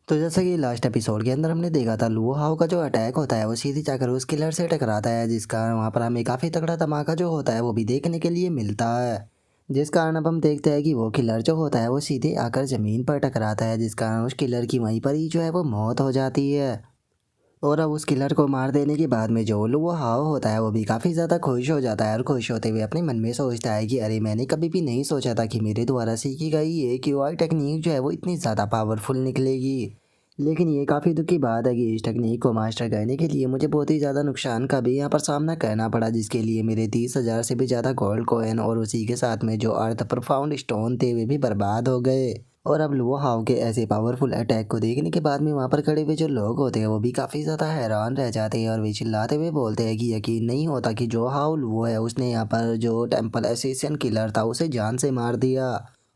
तो जैसा कि लास्ट एपिसोड के अंदर हमने देखा था, लुओ हाओ का जो अटैक होता है वो सीधे जाकर उस किलर से टकराता है, जिसका वहाँ पर हमें काफ़ी तगड़ा धमाका जो होता है वो भी देखने के लिए मिलता है। जिस कारण अब हम देखते हैं कि वो किलर जो होता है वो सीधे आकर ज़मीन पर टकराता है, जिस कारण उस किलर की वहीं पर ही जो है वो मौत हो जाती है। और अब उस किलर को मार देने के बाद में जो लुओ हाओ होता है वो भी काफ़ी ज़्यादा खुश हो जाता है, और खुश होते हुए अपने मन में सोचता है कि अरे, मैंने कभी भी नहीं सोचा था कि मेरे द्वारा सीखी गई ये क्यूआई टेक्निक जो है वो इतनी ज़्यादा पावरफुल निकलेगी। लेकिन ये काफ़ी दुख की बात है कि इस टेक्निक को मास्टर करने के लिए मुझे बहुत ही ज़्यादा नुकसान का भी यहाँ पर सामना करना पड़ा, जिसके लिए मेरे 30,000 से भी ज़्यादा गोल्ड कॉइन और उसी के साथ में जो अर्थ प्रोफाउंड स्टोन थे वे भी बर्बाद हो गए। और अब लुओ हाओ के ऐसे पावरफुल अटैक को देखने के बाद में वहाँ पर खड़े हुए जो लोग होते हैं वो भी काफ़ी ज़्यादा हैरान रह जाते हैं, और वे चिल्लाते हुए बोलते हैं कि यकीन नहीं होता कि जो हाओ लुओ है उसने यहाँ पर जो टेम्पल एसेसियन किलर था उसे जान से मार दिया।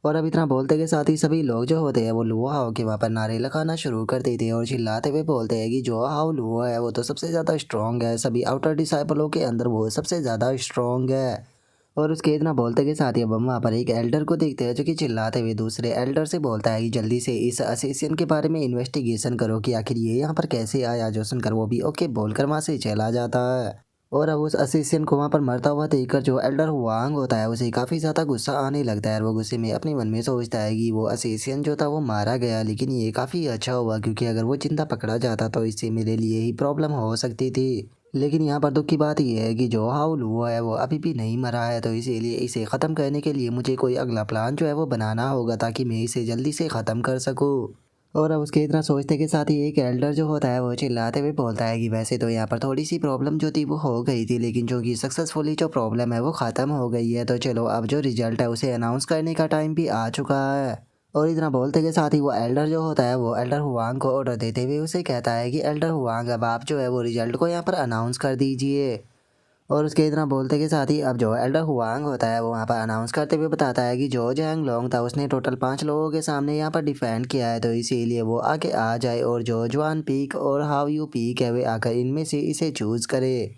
और अब इतना बोलते के साथ ही सभी लोग जो होते हैं वो लुओ हाओ के वहाँ पर नारे लगाना शुरू कर देते हैं और चिल्लाते हुए बोलते हैं कि जो हाओ लुओ है वो तो सबसे ज़्यादा स्ट्रॉन्ग है, सभी आउटर डिसाइपलों के अंदर वो सबसे ज़्यादा स्ट्रॉन्ग है। और उसके इतना बोलते के साथ ही अब हम वहाँ पर एक एल्डर को देखते हैं जो कि चिल्लाते हुए दूसरे एल्डर से बोलता है कि जल्दी से इस असेसियन के बारे में इन्वेस्टिगेशन करो कि आखिर ये यहाँ पर कैसे आया। जो सुनकर वो भी ओके बोलकर वहाँ से चला जाता है। और अब उस असेसियन को वहाँ पर मरता हुआ देखकर जो एल्डर हुआंग होता है उसे काफ़ी ज़्यादा गुस्सा आने लगता है, और वो गुस्से में अपने मन में सोचता है कि वो असेसियन जो था वो मारा गया, लेकिन ये काफ़ी अच्छा हुआ क्योंकि अगर वो जिंदा पकड़ा जाता तो इससे मेरे लिए ही प्रॉब्लम हो सकती थी। लेकिन यहाँ पर दुख की बात ये है कि जो हाउ लुओ है वो अभी भी नहीं मरा है, तो इसीलिए इसे ख़त्म करने के लिए मुझे कोई अगला प्लान जो है वो बनाना होगा ताकि मैं इसे जल्दी से ख़त्म कर सकूँ। और अब उसके इतना सोचने के साथ ही एक एल्डर जो होता है वो चिल्लाते हुए बोलता है कि वैसे तो यहाँ पर थोड़ी सी प्रॉब्लम जो थी वो हो गई थी, लेकिन जो कि सक्सेसफुली जो प्रॉब्लम है वो ख़त्म हो गई है, तो चलो अब जो रिजल्ट है उसे अनाउंस करने का टाइम भी आ चुका है। और इतना बोलते के साथ ही वो एल्डर जो होता है वो एल्डर हुआंग को ऑर्डर देते हुए उसे कहता है कि एल्डर हुआंग, अब आप जो है वो रिजल्ट को यहाँ पर अनाउंस कर दीजिए। और उसके इतना बोलते के साथ ही अब जो एल्डर हुआंग होता है वो वहाँ पर अनाउंस करते हुए बताता है कि जो जैंग लोंग था उसने टोटल 5 लोगों के सामने यहाँ पर डिफेंड किया है, तो इसीलिए वो आगे आ जाए और जो जुआन पीक और हाउ यू पीक है वे आकर इनमें से इसे चूज़ करे।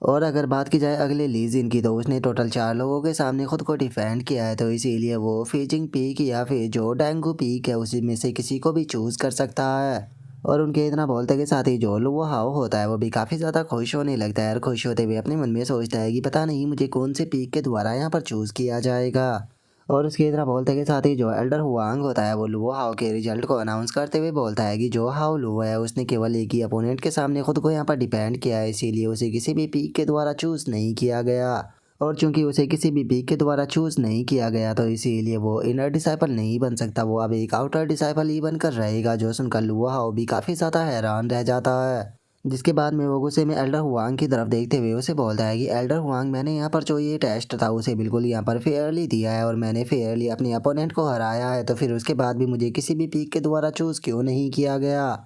और अगर बात की जाए अगले ली जिन की, तो उसने टोटल 4 लोगों के सामने खुद को डिफेंड किया है, तो इसीलिए वो फीजिंग पीक या फिर जो डेंगू पीक है उसी में से किसी को भी चूज़ कर सकता है। और उनके इतना बोलते के साथ ही जो लुओ हाओ होता है वो भी काफ़ी ज़्यादा खुश होने लगता है, और खुश होते हुए अपने मन में सोचता है कि पता नहीं मुझे कौन से पीक के द्वारा यहाँ पर चूज़ किया जाएगा। और उसकी तरह बोलते के साथ ही जो एल्डर हुआंग होता है वो लुओ हाओ के रिजल्ट को अनाउंस करते हुए बोलता है कि जो हाओ लुओ है उसने केवल एक ही अपोनेंट के सामने खुद को यहाँ पर डिपेंड किया है, इसीलिए उसे किसी भी पीक के द्वारा चूज़ नहीं किया गया। और चूंकि उसे किसी भी पीक के द्वारा चूज़ नहीं किया गया तो इसीलिए वो इनर डिसाइपल नहीं बन सकता, वो अब एक आउटर डिसाइपल ही बनकर रहेगा। जो सुनकर लुओ हाओ भी काफ़ी ज़्यादा हैरान रह जाता है। जिसके बाद में वो गुस्से में एल्डर हुआंग की तरफ देखते हुए उसे बोलता है कि एल्डर हुआंग, मैंने यहाँ पर जो ये टेस्ट था उसे बिल्कुल यहाँ पर फेयरली दिया है और मैंने फेयरली अपने अपोनेंट को हराया है, तो फिर उसके बाद भी मुझे किसी भी पीक के द्वारा चूज़ क्यों नहीं किया गया।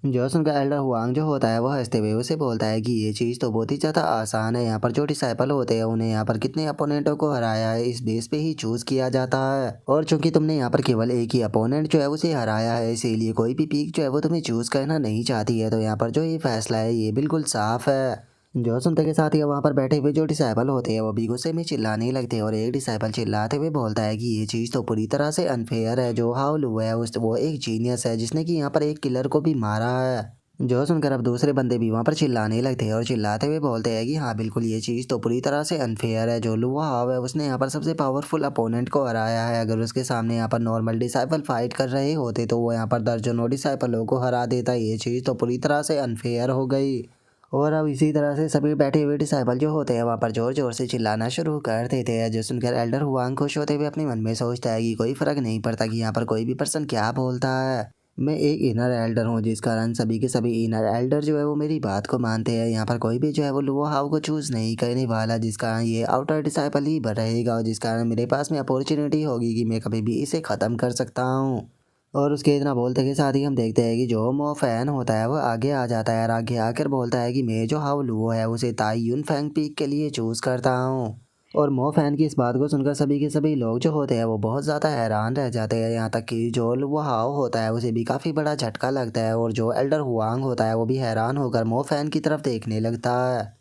जो सुनकर एल्डर हुआंग जो होता है वो हंसते हुए उसे बोलता है कि ये चीज़ तो बहुत ही ज़्यादा आसान है, यहाँ पर जो डिसाइपल होते हैं उन्हें यहाँ पर कितने अपोनेंटों को हराया है इस बेस पे ही चूज़ किया जाता है, और चूंकि तुमने यहाँ पर केवल एक ही अपोनेंट जो है उसे हराया है इसीलिए कोई भी पीक जो है वो तुम्हें चूज़ करना नहीं चाहती है, तो यहाँ पर जो ये फैसला है ये बिल्कुल साफ है। जो सुनते के साथ ही वहाँ पर बैठे हुए जो डिसाइपल होते हैं वो भी गुस्से में चिल्लाने लगते हैं, और एक डिसाइपल चिल्लाते हुए बोलता है कि ये चीज़ तो पूरी तरह से अनफेयर है, जो हाउ लू है उस वो एक जीनियस है जिसने कि यहाँ पर एक किलर को भी मारा है। जो सुनकर अब दूसरे बंदे भी वहाँ पर चिल्लाने लगते हैं और चिल्लाते हुए बोलते हैं कि हाँ बिल्कुल, ये चीज़ तो पूरी तरह से अनफेयर है, जो लुआ हाव है उसने यहाँ पर सबसे पावरफुल अपोनेंट को हराया है, अगर उसके सामने यहाँ पर नॉर्मल डिसाइपल फाइट कर रहे होते तो वो यहाँ पर दर्जनों डिसाइपलों को हरा देता, ये चीज़ तो पूरी तरह से अनफेयर हो गई। और अब इसी तरह से सभी बैठे हुए डिसाइपल जो होते हैं वहाँ पर ज़ोर ज़ोर से चिल्लाना शुरू कर देते हैं, जो सुनकर एल्डर हुआंग खुश होते हुए अपने मन में सोचता है कि कोई फ़र्क नहीं पड़ता कि यहाँ पर कोई भी पर्सन क्या बोलता है, मैं एक इनर एल्डर हूँ, जिस कारण सभी के सभी इनर एल्डर जो है वो मेरी बात को मानते हैं, यहाँ पर कोई भी जो है वो लुओ हाउ को चूज़ नहीं करने वाला, जिस कारण ये आउटर डिसाइपल ही रहेगा, और जिस कारण मेरे पास में अपॉर्चुनिटी होगी कि मैं कभी भी इसे ख़त्म कर सकता हूँ। और उसके इतना बोलते के साथ ही हम देखते हैं कि जो मो फैन होता है वो आगे आ जाता है और आगे आकर बोलता है कि मैं जो हाउ लुओ है उसे ताई यून फैंग पीक के लिए चूज़ करता हूँ। और मो फैन की इस बात को सुनकर सभी के सभी लोग जो होते हैं वो बहुत ज़्यादा हैरान रह जाते हैं, यहाँ तक कि जो लुओ हाओ होता है उसे भी काफ़ी बड़ा झटका लगता है, और जो एल्डर हुआंग होता है वो भी हैरान होकर मो फैन की तरफ देखने लगता है।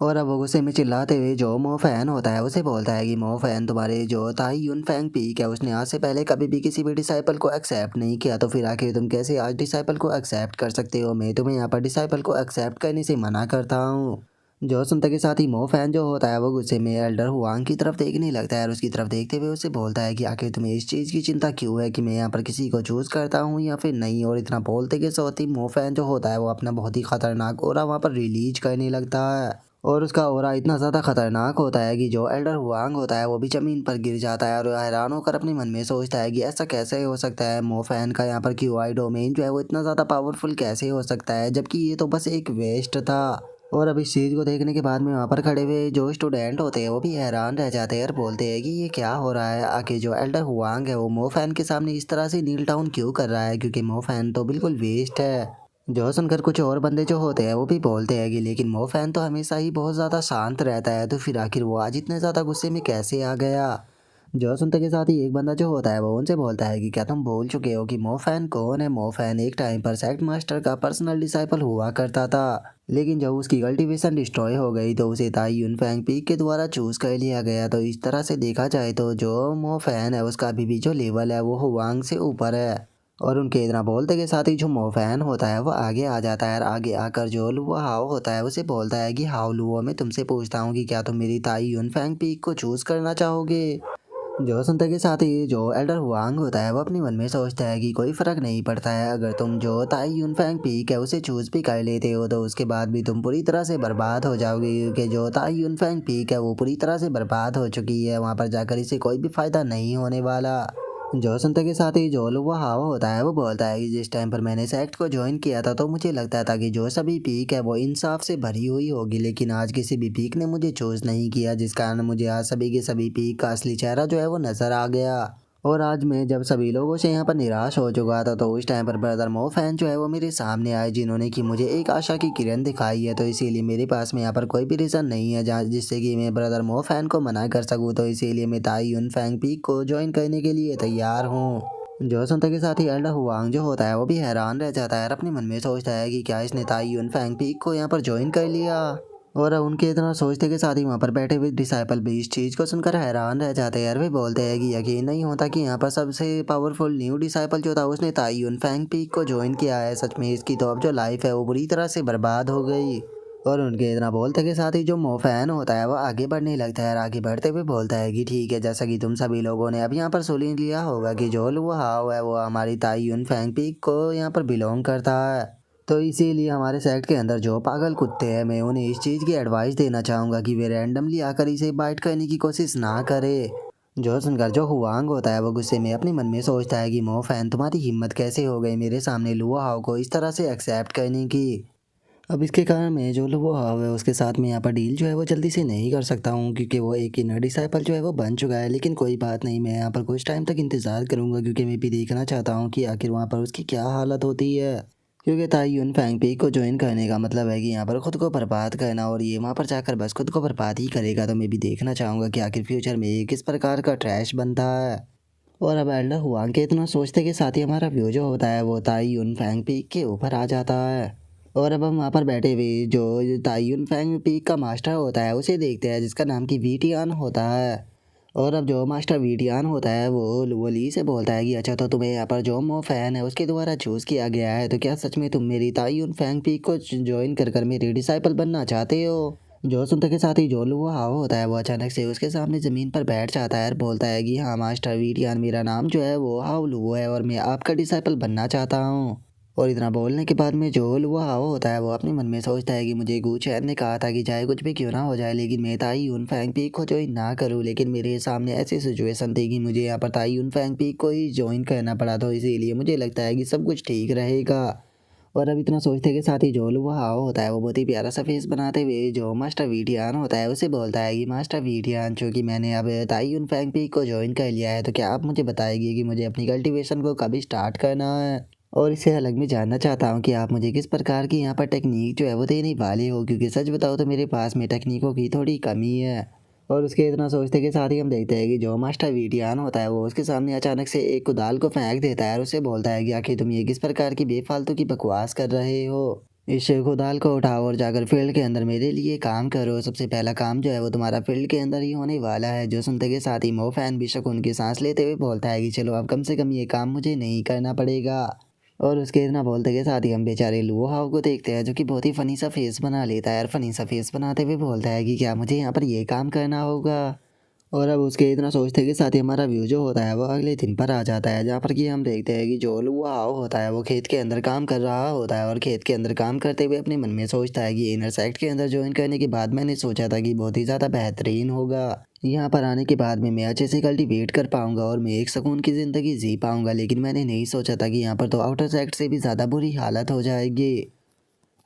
और अब वो गुस्से में चिल्लाते हुए जो मो फैन होता है उसे बोलता है कि मो फैन, तुम्हारे जो ताई युन फैंग पीक है उसने आज से पहले कभी भी किसी भी डिसाइपल को एक्सेप्ट नहीं किया, तो फिर आखिर तुम कैसे आज डिसाइपल को एक्सेप्ट कर सकते हो? मैं तुम्हें यहाँ पर डिसाइपल को एक्सेप्ट करने से मना करता हूँ। जो सुनते के साथ ही मो फैन जो होता है वो गुस्से में एल्डर हुआंग की तरफ देखने लगता है और उसकी तरफ देखते हुए उससे बोलता है कि आखिर तुम्हें इस चीज़ की चिंता क्यों है कि मैं यहाँ पर किसी को चूज़ करता हूँ या फिर नहीं। और इतना बोलते के साथ ही मो फैन जो होता है वो अपना बहुत ही खतरनाक ऑरा वहाँ पर रिलीज करने लगता है और उसका ऑरा इतना ज़्यादा खतरनाक होता है कि जो एल्डर हुआंग होता है वो भी ज़मीन पर गिर जाता है और हैरान होकर अपने मन में सोचता है कि ऐसा कैसे हो सकता है, मो फैन का यहाँ पर क्यूआई डोमेन जो है वो इतना ज़्यादा पावरफुल कैसे हो सकता है, जबकि ये तो बस एक वेस्ट था। और अब इस चीज़ को देखने के बाद में वहाँ पर खड़े हुए जो स्टूडेंट होते हैं वो भी हैरान रह जाते हैं और बोलते हैं कि ये क्या हो रहा है, आखिर जो एल्डर हुआंग है वो मो फैन के सामने इस तरह से नील डाउन क्यों कर रहा है, क्योंकि मो फैन तो बिल्कुल वेस्ट है। जो सुनकर कुछ और बंदे जो होते हैं वो भी बोलते हैं कि लेकिन मो फैन तो हमेशा ही बहुत ज़्यादा शांत रहता है, तो फिर आखिर वो आज इतने ज़्यादा गुस्से में कैसे आ गया। जो सुनते के साथ ही एक बंदा जो होता है वो उनसे बोलता है कि क्या तुम भूल चुके हो कि मो फैन कौन है? मो फैन एक टाइम पर सेक्ट मास्टर का पर्सनल डिसाइपल हुआ करता था, लेकिन जब उसकी कल्टीवेशन डिस्ट्रॉय हो गई तो उसे ताई यूनफैंग पीक के द्वारा चूज कर लिया गया। तो इस तरह से देखा जाए तो जो मो फैन है उसका अभी भी जो लेवल है वो हुआंग से ऊपर है। और उनके इतना बोलते के साथ ही जो मो फैन होता है वो आगे आ जाता है और आगे आकर जो लुआ हाओ होता है उसे बोलता है कि हाओ लुओ, मैं तुमसे पूछता हूँ कि क्या तुम मेरी ताई यूनफैंग पीक को चूज करना चाहोगे? जो सुनते के साथ ही जो एल्डर हुआंग होता है वो अपने मन में सोचता है कि कोई फर्क नहीं पड़ता है, अगर तुम जो ताई यूनफैंग पीक है उसे चूज भी कर लेते हो तो उसके बाद भी तुम पूरी तरह से बर्बाद हो जाओगे, क्योंकि जो ताई यूनफैंग पीक है वो पूरी तरह से बर्बाद हो चुकी है, वहाँ पर जाकर इसे कोई भी फायदा नहीं होने वाला। जो सुनते के साथ ही जो लुआ हाओ होता है वो बोलता है कि जिस टाइम पर मैंने सेक्ट को ज्वाइन किया था तो मुझे लगता था कि जो सभी पीक है वो इंसाफ से भरी हुई होगी, लेकिन आज किसी भी पीक ने मुझे चूज नहीं किया, जिस कारण मुझे आज सभी के सभी पीक का असली चेहरा जो है वो नजर आ गया। और आज मैं जब सभी लोगों से यहाँ पर निराश हो चुका था तो उस टाइम पर ब्रदर मो फैन जो है वो मेरे सामने आए, जिन्होंने कि मुझे एक आशा की किरण दिखाई है। तो इसीलिए मेरे पास में यहाँ पर कोई भी रीज़न नहीं है जहाँ जिससे कि मैं ब्रदर मो फैन को मना कर सकूँ, तो इसीलिए मैं ताई यून फैंग पीक को ज्वाइन करने के लिए तैयार हूँ। जो सुनते के साथ ही एल्डर हुआंग जो होता है वो भी हैरान रह जाता है और अपने मन में सोचता है कि क्या इसने ताई यून फैंग पीक को यहाँ पर ज्वाइन कर लिया। और उनके इतना सोचते के साथ ही वहाँ पर बैठे हुए डिसाइपल भी इस चीज़ को सुनकर हैरान रह जाते हैं और वे बोलते हैं कि यकीन नहीं होता कि यहाँ पर सबसे पावरफुल न्यू डिसाइपल जो था उसने ताई यून फैंग पीक को ज्वाइन किया है, सच में इसकी तो अब जो लाइफ है वो बुरी तरह से बर्बाद हो गई। और उनके इतना बोलते के साथ ही जो मो फैन होता है वो आगे बढ़ने लगता है और आगे बढ़ते हुए बोलता है कि ठीक है, जैसा कि तुम सभी लोगों ने अब यहाँ पर सुन लिया होगा कि जो लुआ हाओ है वो हमारी ताई यून फैंग पीक को यहाँ पर बिलोंग करता है, तो इसीलिए हमारे सेक्ट के अंदर जो पागल कुत्ते हैं मैं उन्हें इस चीज़ की एडवाइस देना चाहूँगा कि वे रैंडमली आकर इसे बाइट करने की कोशिश ना करे। जो सुनकर जो हुआंग होता है वो गुस्से में अपने मन में सोचता है कि मो फैन, तुम्हारी हिम्मत कैसे हो गई मेरे सामने लुआ हाओ को इस तरह से एक्सेप्ट करने की। अब इसके कारण मैं जो लुआ हाओ है उसके साथ में यहाँ पर डील जो है वो जल्दी से नहीं कर सकता हूँ, क्योंकि वो एक इनर डिसाइपल जो है वो बन चुका है। लेकिन कोई बात नहीं, मैं यहाँ पर कुछ टाइम तक इंतज़ार करूँगा, क्योंकि मैं भी देखना चाहता हूँ कि आखिर वहाँ पर उसकी क्या हालत होती है। क्योंकि ताई यून फैंग पी को ज्वाइन करने का मतलब है कि यहाँ पर खुद को बर्बाद करना, और ये वहाँ पर जाकर बस खुद को बर्बाद ही करेगा। तो मैं भी देखना चाहूँगा कि आखिर फ्यूचर में ये किस प्रकार का ट्रैश बनता है। और अब एल्डर हुआंग के इतना सोचते के साथ ही हमारा व्यू जो होता है वो ताई यून फैंग पीक के ऊपर आ जाता है। और अब हम वहाँ पर बैठे हुए जो ताई यून फैंग पीक का मास्टर होता है उसे देखते हैं, जिसका नाम की वीटियान होता है। और अब जो मास्टर वीटियान होता है वो ली से बोलता है कि अच्छा, तो तुम्हें यहाँ पर जो मो फैन है उसके द्वारा चूज़ किया गया है, तो क्या सच में तुम मेरी ताई यून फैंग पीक को ज्वाइन कर मेरी डिसाइपल बनना चाहते हो? जो सुनते के साथ ही जो लुआ हाओ होता है वो अचानक से उसके सामने ज़मीन पर बैठ जाता है और बोलता है कि हाँ मास्टर वीटियान, मेरा नाम जो है वो हाओ लुओ है और मैं आपका डिसाइपल बनना चाहता हूँ। और इतना बोलने के बाद में जो लुआ हाओ होता है वो अपने मन में सोचता है कि मुझे गू चैन ने कहा था कि चाहे कुछ भी क्यों ना हो जाए लेकिन मैं ताई यून फैंग पीक को ज्वाइन ना करूँ, लेकिन मेरे सामने ऐसी सिचुएशन थी कि मुझे यहाँ पर ताई यून फैंग पीक को ही ज्वाइन करना पड़ा, तो इसीलिए मुझे लगता है कि सब कुछ ठीक रहेगा। और अब इतना सोचते के साथ ही जो लुआ हाओ होता है वो बहुत ही प्यारा सा फेस बनाते हुए जो मास्टर वीटियान होता है उसे बोलता है कि मास्टर वीटियान, चूँकि मैंने अब ताई यून फैंग पीक को ज्वाइन कर लिया है, तो क्या आप मुझे बताएगी कि मुझे अपनी कल्टीवेशन को कभी स्टार्ट करना है? और इससे अलग मैं जानना चाहता हूँ कि आप मुझे किस प्रकार की यहाँ पर टेक्निक जो है वो देने वाले हो, क्योंकि सच बताओ तो मेरे पास में टेक्निकों की थोड़ी कमी है। और उसके इतना सोचते के साथ ही हम देखते हैं कि जो मास्टर वीटियान होता है वो उसके सामने अचानक से एक कुदाल को फेंक देता है और उसे बोलता है कि आखिर तुम ये किस प्रकार की बेफालतू की बकवास कर रहे हो? इस शेखो दाल को उठाओ और जाकर फील्ड के अंदर मेरे लिए काम करो। सबसे पहला काम जो है वो तुम्हारा फील्ड के अंदर ही होने वाला है। जो सुनते के साथ ही मोफैन भी सुकून की सांस लेते हुए बोलता है कि चलो अब कम से कम ये काम मुझे नहीं करना पड़ेगा। और उसके इतना बोलते के साथ ही हम बेचारे लुओ हाओ को देखते हैं जो कि बहुत ही फनी सा फेस बना लेता है और फनी सा फेस बनाते हुए बोलता है कि क्या मुझे यहाँ पर ये काम करना होगा। और अब उसके इतना सोचते के साथ ही हमारा व्यू जो होता है वो अगले दिन पर आ जाता है, जहाँ पर कि हम देखते हैं कि जो लुआ आओ होता है वो खेत के अंदर काम कर रहा होता है और खेत के अंदर काम करते हुए अपने मन में सोचता है कि इनर सेक्ट के अंदर ज्वाइन करने के बाद मैंने सोचा था कि बहुत ही ज़्यादा बेहतरीन होगा। यहाँ पर आने के बाद में मैं अच्छे से कल्टीवेट कर पाऊंगा और मैं एक सुकून की ज़िंदगी जी पाऊंगा, लेकिन मैंने नहीं सोचा था कि यहाँ पर तो आउटर सेक्ट से भी ज़्यादा बुरी हालत हो जाएगी।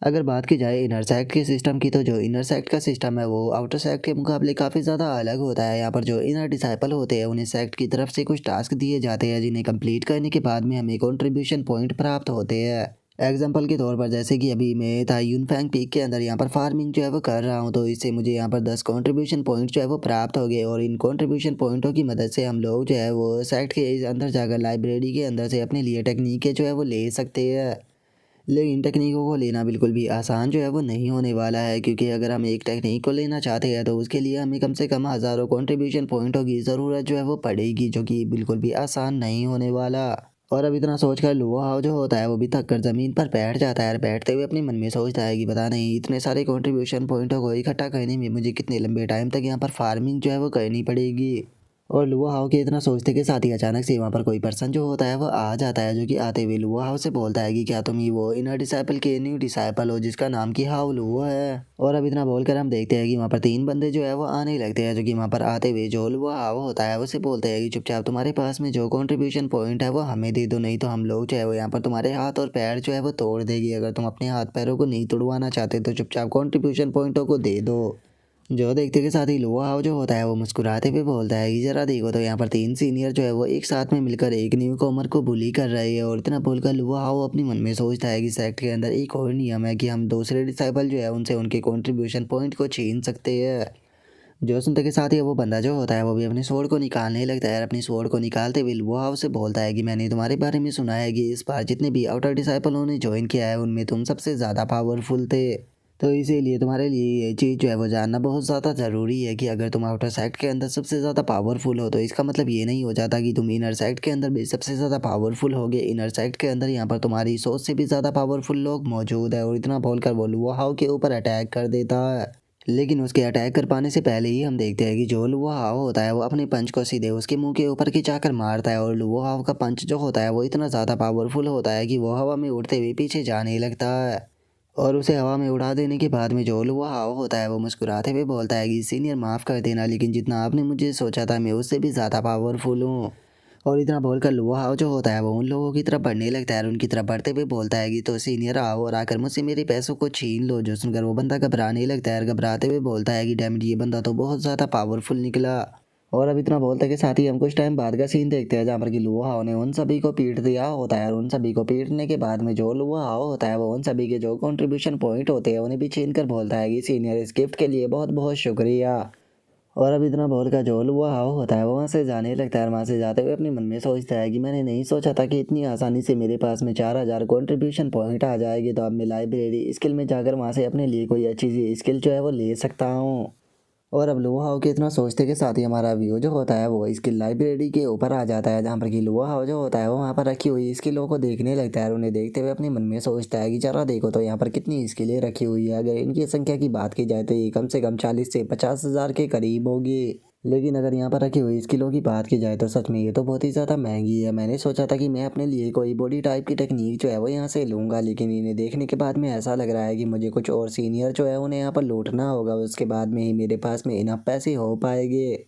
अगर बात की जाए इनर सेक्ट के सिस्टम की, तो जो इनर सेक्ट का सिस्टम है वो आउटर सेक्ट के मुकाबले काफ़ी ज़्यादा अलग होता है। यहाँ पर जो इनर डिसाइपल होते हैं उन्हें सेक्ट की तरफ से कुछ टास्क दिए जाते हैं जिन्हें कंप्लीट करने के बाद में हमें कंट्रीब्यूशन पॉइंट प्राप्त होते हैं। एग्जाम्पल के तौर पर जैसे कि अभी मैं तायुन फैंग पीक के अंदर यहाँ पर फार्मिंग जो है वो कर रहा हूँ, तो इससे मुझे यहाँ पर 10 कंट्रीब्यूशन पॉइंट जो है वो प्राप्त हो गए और इन कंट्रीब्यूशन पॉइंटों की मदद से हम लोग जो है वो सेक्ट के अंदर जाकर लाइब्रेरी के अंदर से अपने लिए टेक्निकें जो है वो ले सकते हैं। लेकिन इन टेक्निकों को लेना बिल्कुल भी आसान जो है वो नहीं होने वाला है, क्योंकि अगर हम एक टेक्निक को लेना चाहते हैं तो उसके लिए हमें कम से कम हज़ारों कंट्रीब्यूशन पॉइंटों की ज़रूरत जो है वो पड़ेगी, जो कि बिल्कुल भी आसान नहीं होने वाला। और अब इतना सोच कर लुआ हाओ जो होता है वो भी थक कर ज़मीन पर बैठ जाता है और बैठते हुए अपने मन में सोचता है कि पता नहीं इतने सारे कंट्रीब्यूशन पॉइंटों को इकट्ठा करने में मुझे कितने लंबे टाइम तक यहाँ पर फार्मिंग जो है वो करनी पड़ेगी। और लुआ हाओ के इतना सोचते के साथ ही अचानक से वहाँ पर कोई पर्सन जो होता है वो आ जाता है, जो कि आते हुए लुआ हाओ से बोलता है कि क्या तुम ही वो इनर डिसाइपल के न्यू डिसाइपल हो जिसका नाम की हाओ लुआ है। और अब इतना बोलकर हम देखते हैं कि वहाँ पर 3 बंदे जो है वो आने लगते हैं, जो कि वहाँ पर आते हुए जो लुआ हाओ होता है उसे बोलते हैं कि चुपचाप तुम्हारे पास में जो कंट्रीब्यूशन पॉइंट है वो हमें दे दो, नहीं तो हम लोग जो है वो यहाँ पर तुम्हारे हाथ और पैर जो है वो तोड़ देगी। अगर तुम अपने हाथ पैरों को नहीं तोड़वाना चाहते तो चुपचाप कंट्रीब्यूशन पॉइंटों को दे दो। जो देखते के साथ ही लुआ हाओ जो होता है वो मुस्कुराते हुए बोलता है कि जरा देखो तो यहाँ पर 3 सीनियर जो है वो एक साथ में मिलकर एक न्यू कॉमर को बुली कर रहे हैं। और इतना बोलकर लुआ हाओ अपने मन में सोचता है कि सेक्ट के अंदर एक और नियम है कि हम दूसरे डिसाइपल जो है उनसे उनके कंट्रीब्यूशन पॉइंट को छीन सकते हैं। जो सुनते के साथ ही वो बंदा जो होता है वो भी अपने स्वॉर्ड को निकालने लगता है और अपनी स्वॉर्ड को निकालते हुए लुआ हाओ से बोलता है कि मैंने तुम्हारे बारे में सुना है कि इस बार जितने भी आउटर डिसाइपलों ने ज्वाइन किया है उनमें तुम सबसे ज़्यादा पावरफुल थे। तो इसीलिए तुम्हारे लिए ये चीज़ जो है वो जानना बहुत ज़्यादा ज़रूरी है कि अगर तुम आउटर सेक्ट के अंदर सबसे ज़्यादा पावरफुल हो तो इसका मतलब ये नहीं हो जाता कि तुम इनर सेक्ट के अंदर भी सबसे ज़्यादा पावरफुल होगे। इनर सेक्ट के अंदर यहाँ पर तुम्हारी सोच से भी ज़्यादा पावरफुल लोग मौजूद है। और इतना बोलकर वो लुआ हाओ के ऊपर अटैक कर देता है। लेकिन उसके अटैक कर पाने से पहले ही हम देखते हैं कि जो लुआ हाओ होता है वो अपने पंच को सीधे उसके मुंह के ऊपर खिंचाकर मारता है। और लुआ हाओ का पंच जो होता है वो इतना ज़्यादा पावरफुल होता है कि वो हवा में उड़ते हुए पीछे जाने लगता है। और उसे हवा में उड़ा देने के बाद में जो लुआ हाओ होता है वो मुस्कुराते हुए बोलता है कि सीनियर माफ़ कर देना, लेकिन जितना आपने मुझे सोचा था मैं उससे भी ज़्यादा पावरफुल हूँ। और इतना बोलकर लुआ हाओ जो होता है वो उन लोगों की तरफ बढ़ने लगता है और उनकी तरफ बढ़ते हुए बोलता है कि तो सीनियर आओ और आकर मुझसे मेरे पैसों को छीन लो। जो सुनकर वो बंदा घबराने लगता है और घबराते हुए बोलता है कि डैमेज ये बंदा तो बहुत ज़्यादा पावरफुल निकला। और अब इतना बोलते के साथ ही हम कुछ टाइम बाद का सीन देखते हैं, जहाँ पर कि लुआ हाओ ने उन सभी को पीट दिया होता है और उन सभी को पीटने के बाद में जो लुआ हाओ होता है वो उन सभी के जो कंट्रीब्यूशन पॉइंट होते हैं उन्हें भी छीन कर बोलता है कि सीनियर इस गिफ्ट के लिए बहुत बहुत शुक्रिया। और अब इतना बोलकर जो लुआ हाओ होता है वो वहाँ से जाने लगता है और वहाँ से जाते हुए अपने मन में सोचता है कि मैंने नहीं सोचा था कि इतनी आसानी से मेरे पास में 4000 कंट्रीब्यूशन पॉइंट आ जाएगी। तो अब मैं लाइब्रेरी स्किल में जाकर वहाँ से अपने लिए कोई अच्छी सी स्किल जो है वो ले सकता हूँ। और अब लुआ हाओ के इतना सोचते के साथ ही हमारा व्यू जो होता है वो इसकी लाइब्रेरी के ऊपर आ जाता है, जहाँ पर कि लुआ हाओ जो होता है वो वहाँ पर रखी हुई स्किलों को देखने लगता है और उन्हें देखते हुए अपने मन में सोचता है कि जरा देखो तो यहाँ पर कितनी स्किलें रखी हुई है। अगर इनकी संख्या की बात की जाए तो ये कम से कम 40 से 50 हज़ार के करीब होगी। लेकिन अगर यहाँ पर रखी हुई स्किलों की बात की जाए तो सच में ये तो बहुत ही ज़्यादा महंगी है। मैंने सोचा था कि मैं अपने लिए कोई बॉडी टाइप की टेक्निक जो है वो यहाँ से लूँगा, लेकिन इन्हें देखने के बाद में ऐसा लग रहा है कि मुझे कुछ और सीनियर जो है उन्हें यहाँ पर लूटना होगा, उसके बाद में ही मेरे पास में इनफ पैसे हो पाएंगे।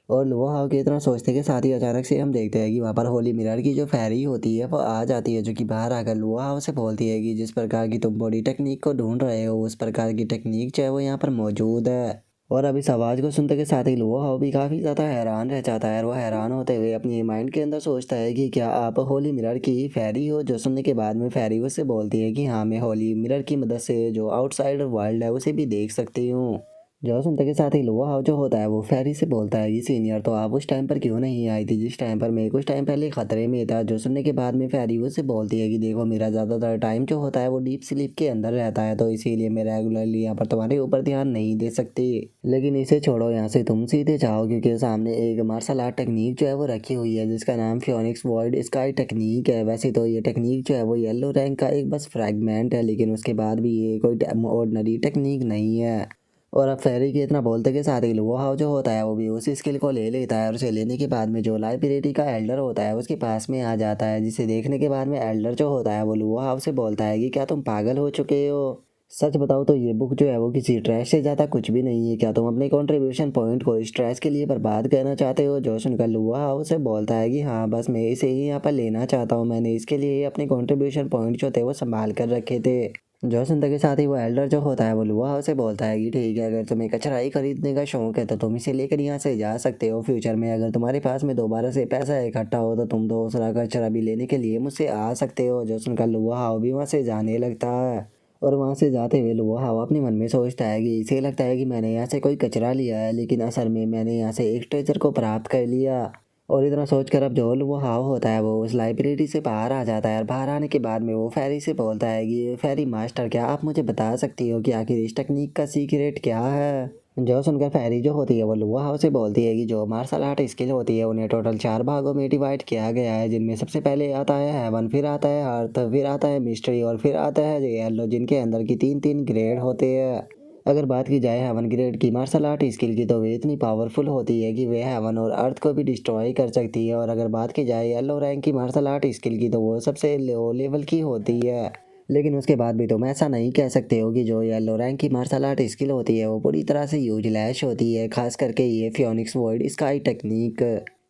और लुआ हाओ के इतना सोचते के साथ ही अचानक से हम देखते हैं कि वहाँ पर होली मिरर की जो फेरी होती है वो आ जाती है, जो कि बाहर आकर लुआ हाओ से बोलती है कि जिस प्रकार की तुम बॉडी टेक्निक को ढूंढ रहे हो उस प्रकार की टेक्निक जो है वो यहाँ पर मौजूद है। और अब इस आवाज़ को सुनते के साथ ही लुआ हाओ भी काफ़ी ज़्यादा हैरान रह जाता है और वो हैरान होते हुए अपनी माइंड के अंदर सोचता है कि क्या आप होली मिरर की फेरी हो। जो सुनने के बाद में फेरी उससे बोलती है कि हाँ, मैं होली मिरर की मदद से जो आउटसाइडर वर्ल्ड है उसे भी देख सकती हूँ। जो सुनते के साथ ही लुआ हाउ जो होता है वो फेरी से बोलता है कि सीनियर, तो आप उस टाइम पर क्यों नहीं आई थी जिस टाइम पर मैं कुछ टाइम पहले खतरे में था। जो सुनने के बाद में फेरी उससे बोलती है कि देखो, मेरा ज़्यादातर टाइम जो होता है वो डीप स्लीप के अंदर रहता है, तो इसीलिए मैं रेगुलरली यहाँ पर तुम्हारे ऊपर ध्यान नहीं दे सकती। लेकिन इसे छोड़ो, यहाँ से तुम सीधे जाओ, क्योंकि सामने एक मार्शल आर्ट टेक्निक जो है वो रखी हुई है जिसका नाम फियोनिक्स वॉइड स्काई टेक्निक है। वैसे तो ये टेक्निक जो है वो येलो रैंक का एक बस फ्रैगमेंट है, लेकिन उसके बाद भी ये कोई ऑर्डिनरी टेक्निक नहीं है। और अब फेरी के इतना बोलते के साथ ही लुआ हाउ जो होता है वो भी उस स्किल को ले लेता है, और उसे लेने के बाद में जो लाइब्रेरी का एल्डर होता है उसके पास में आ जाता है, जिसे देखने के बाद में एल्डर जो होता है वो लुआ हाउ से बोलता है कि क्या तुम पागल हो चुके हो? सच बताओ तो ये बुक जो है वो किसी ट्रैश से ज़्यादा कुछ भी नहीं है। क्या तुम अपने कंट्रीब्यूशन पॉइंट को इस ट्रैश के लिए बर्बाद करना चाहते हो? जो सुनकर लुआ हाउ से बोलता है कि हाँ, बस मैं इसे ही यहाँ पर लेना चाहता हूँ, मैंने इसके लिए अपने कंट्रीब्यूशन पॉइंट जो थे वो संभाल कर रखे थे। जो सुनते के साथ ही वो एल्डर जो होता है वो लुआ हाउ से बोलता है कि ठीक है, अगर तुम्हें कचरा ही खरीदने का शौक है तो तुम इसे लेकर यहाँ से जा सकते हो। फ्यूचर में अगर तुम्हारे पास में दोबारा से पैसा इकट्ठा हो तो तुम दूसरा कचरा भी लेने के लिए मुझसे आ सकते हो। जो सुनकर लुआ हाउ भी वहाँ से जाने लगता है, और वहाँ से जाते हुए लुआ हाउ अपने मन में सोचता है कि इसे लगता है कि मैंने यहाँ से कोई कचरा लिया है, लेकिन असल में मैंने यहाँ से एक ट्रेजर को प्राप्त कर लिया। और इतना सोचकर अब जो लुआ हाउ होता है वो उस लाइब्रेरी से बाहर आ जाता है, और बाहर आने के बाद में वो फेरी से बोलता है कि फेरी मास्टर, क्या आप मुझे बता सकती हो कि आखिर इस टेक्निक का सीक्रेट क्या है? जो सुनकर फेरी जो होती है वो लुआ हाउ से बोलती है कि जो मार्शल आर्ट स्किल होती है उन्हें टोटल 4 भागों में डिवाइड किया गया है, जिनमें सबसे पहले आता है हेवन, फिर आता है अर्थ, फिर आता है मिस्ट्री, और फिर आता है येलो, जिनके अंदर की 3-3 ग्रेड होते हैं। अगर बात की जाए हेवन ग्रेड की मार्शल आर्ट स्किल की, तो वे इतनी पावरफुल होती है कि वे हेवन और अर्थ को भी डिस्ट्रॉय कर सकती है। और अगर बात की जाए येलो रैंक की मार्शल आर्ट स्किल की, तो वो सबसे लो लेवल की होती है। लेकिन उसके बाद भी तुम ऐसा नहीं कह सकते हो कि जो येलो रैंक की मार्शल आर्ट स्किल होती है वो पूरी तरह से यूजलेस होती है, खास करके ये फियोनिक्स वॉइड स्काई टेक्निक,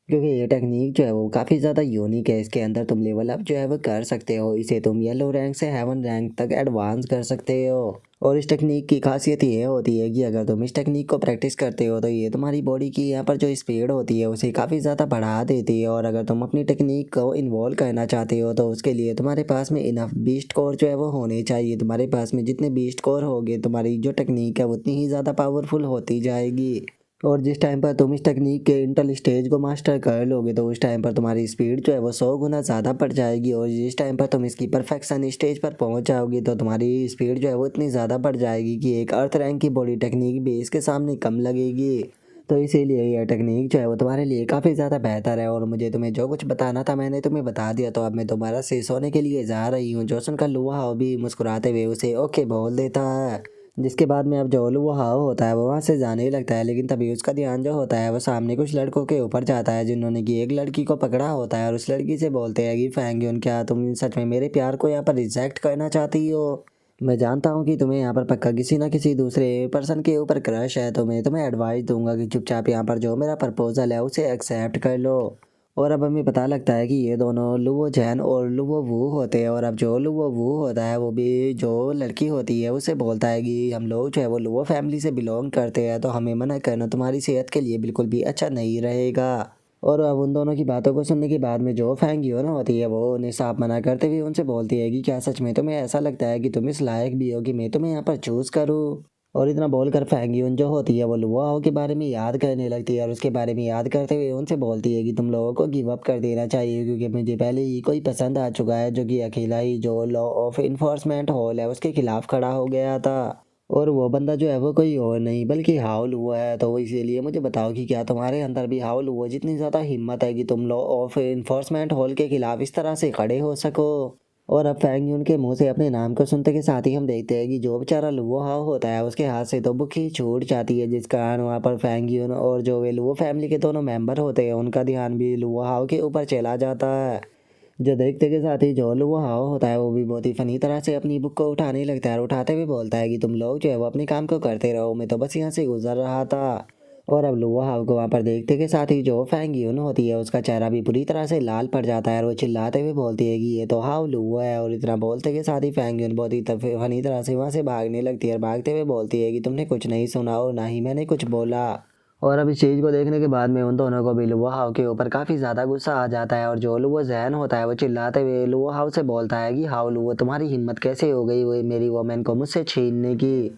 क्योंकि ये टेक्निक जो है वो काफ़ी ज़्यादा यूनिक है। इसके अंदर तुम लेवल अप जो है वो कर सकते हो, इसे तुम येलो रैंक से हेवन रैंक तक एडवांस कर सकते हो। और इस टेक्निक की खासियत ये होती है कि अगर तुम इस टेक्निक को प्रैक्टिस करते हो तो ये तुम्हारी बॉडी की यहाँ पर जो स्पीड होती है उसे काफ़ी ज़्यादा बढ़ा देती है। और अगर तुम अपनी टेक्निक को इन्वॉल्व करना चाहते हो तो उसके लिए तुम्हारे पास में इनफ बीस्ट कोर जो है वो होने चाहिए। तुम्हारे पास में जितने बीस्ट कोर होंगे, तुम्हारी जो टेक्निक है उतनी ही ज़्यादा पावरफुल होती जाएगी। और जिस टाइम पर तुम इस टेक्निक के इंटेल स्टेज को मास्टर कर लोगे तो उस टाइम पर तुम्हारी स्पीड जो है वो 100 गुना ज़्यादा बढ़ जाएगी। और जिस टाइम पर तुम इसकी परफेक्शन स्टेज पर पहुंच जाओगी तो तुम्हारी स्पीड जो है वो इतनी ज़्यादा बढ़ जाएगी कि एक अर्थ रैंक की बॉडी टेक्निक भी इसके सामने कम लगेगी। तो इसीलिए यह टेक्निक जो है वो तुम्हारे लिए काफ़ी ज़्यादा बेहतर है। और मुझे तुम्हें जो कुछ बताना था मैंने तुम्हें बता दिया, तो अब मैं दोबारा से सोने के लिए जा रही हूँ। जो सुनकर लुआ हाउ भी मुस्कुराते हुए उसे ओके बोल देता है, जिसके बाद में अब जो लुआ हाउ होता है वो वहाँ से जाने लगता है। लेकिन तभी उसका ध्यान जो होता है वो सामने कुछ लड़कों के ऊपर जाता है, जिन्होंने कि एक लड़की को पकड़ा होता है, और उस लड़की से बोलते हैं कि फैंग्यून, क्या तुम सच में मेरे प्यार को यहाँ पर रिजेक्ट करना चाहती हो? मैं जानता हूँ कि तुम्हें यहाँ पर पक्का किसी ना किसी दूसरे पर्सन के ऊपर क्रश है, तो मैं तुम्हें एडवाइस दूंगा कि चुपचाप यहाँ पर जो मेरा प्रपोजल है उसे एक्सेप्ट कर लो। और अब हमें पता लगता है कि ये दोनों लुओ जैन और लुओ वू होते हैं। और अब जो लुओ वू होता है वो भी जो लड़की होती है उसे बोलता है कि हम लोग जो है वो लुओ फैमिली से बिलोंग करते हैं, तो हमें मना करना तुम्हारी सेहत के लिए बिल्कुल भी अच्छा नहीं रहेगा। और अब उन दोनों की बातों को सुनने के बाद में जो फैंगियो ना होती है वो उन्हें साफ मना करते हुए उनसे बोलती है कि क्या सच में तुम्हें ऐसा लगता है कि तुम इस लायक भी हो कि मैं तुम्हें यहाँ पर चूज़ करूँ? और इतना बोलकर फैंगियन जो होती है वो लुआओ के बारे में याद करने लगती है, और उसके बारे में याद करते हुए उनसे बोलती है कि तुम लोगों को गिव अप कर देना चाहिए, क्योंकि मुझे पहले ही कोई पसंद आ चुका है जो कि अकेला ही जो लॉ ऑफ इन्फोर्समेंट हॉल है उसके खिलाफ खड़ा हो गया था। और वो बंदा जो है वो कोई और नहीं बल्कि हाउल हुआ है। तो इसीलिए मुझे बताओ कि क्या तुम्हारे अंदर भी हाउल हुआ जितनी ज़्यादा हिम्मत है कि तुम लॉ ऑफ इन्फोर्समेंट हॉल के खिलाफ इस तरह से खड़े हो सको? और अब फैंग यून के मुंह से अपने नाम को सुनते के साथ ही हम देखते हैं कि जो बेचारा लुओ हाउ होता है उसके हाथ से तो बुक ही छूट जाती है, जिस कारण वहाँ पर फैंग यून और जो वे लुओ फैमिली के दोनों मेंबर होते हैं उनका ध्यान भी लुओ हाउ के ऊपर चला जाता है। जो देखते के साथ ही जो लुओ हाउ होता है वो भी बहुत ही फनी तरह से अपनी बुक को उठाने लगता है, और उठाते हुए बोलता है कि तुम लोग जो है वो अपने काम को करते रहो, मैं तो बस यहाँ से गुजर रहा था। और अब लुआ हाउ को वहाँ पर देखते के साथ ही जो फैंग यून होती है उसका चेहरा भी पूरी तरह से लाल पड़ जाता है, और वो चिल्लाते हुए बोलती है कि ये तो हाउ लुआ है। और इतना बोलते के साथ ही फैंग यून बहुत ही फनी तरह से वहाँ से भागने लगती है, और भागते हुए बोलती है कि तुमने कुछ नहीं सुना और ना ही मैंने कुछ बोला। और अब इस चीज़ को देखने के बाद में उन दोनों को भी लुआ हाउ के ऊपर काफ़ी ज़्यादा गुस्सा आ जाता है, और जो लुआ जैन होता है वो चिल्लाते हुए लुआ हाउ से बोलता है कि हाउ लुआ, तुम्हारी हिम्मत कैसे हो गई वो मेरी वोमेन को मुझसे छीनने की?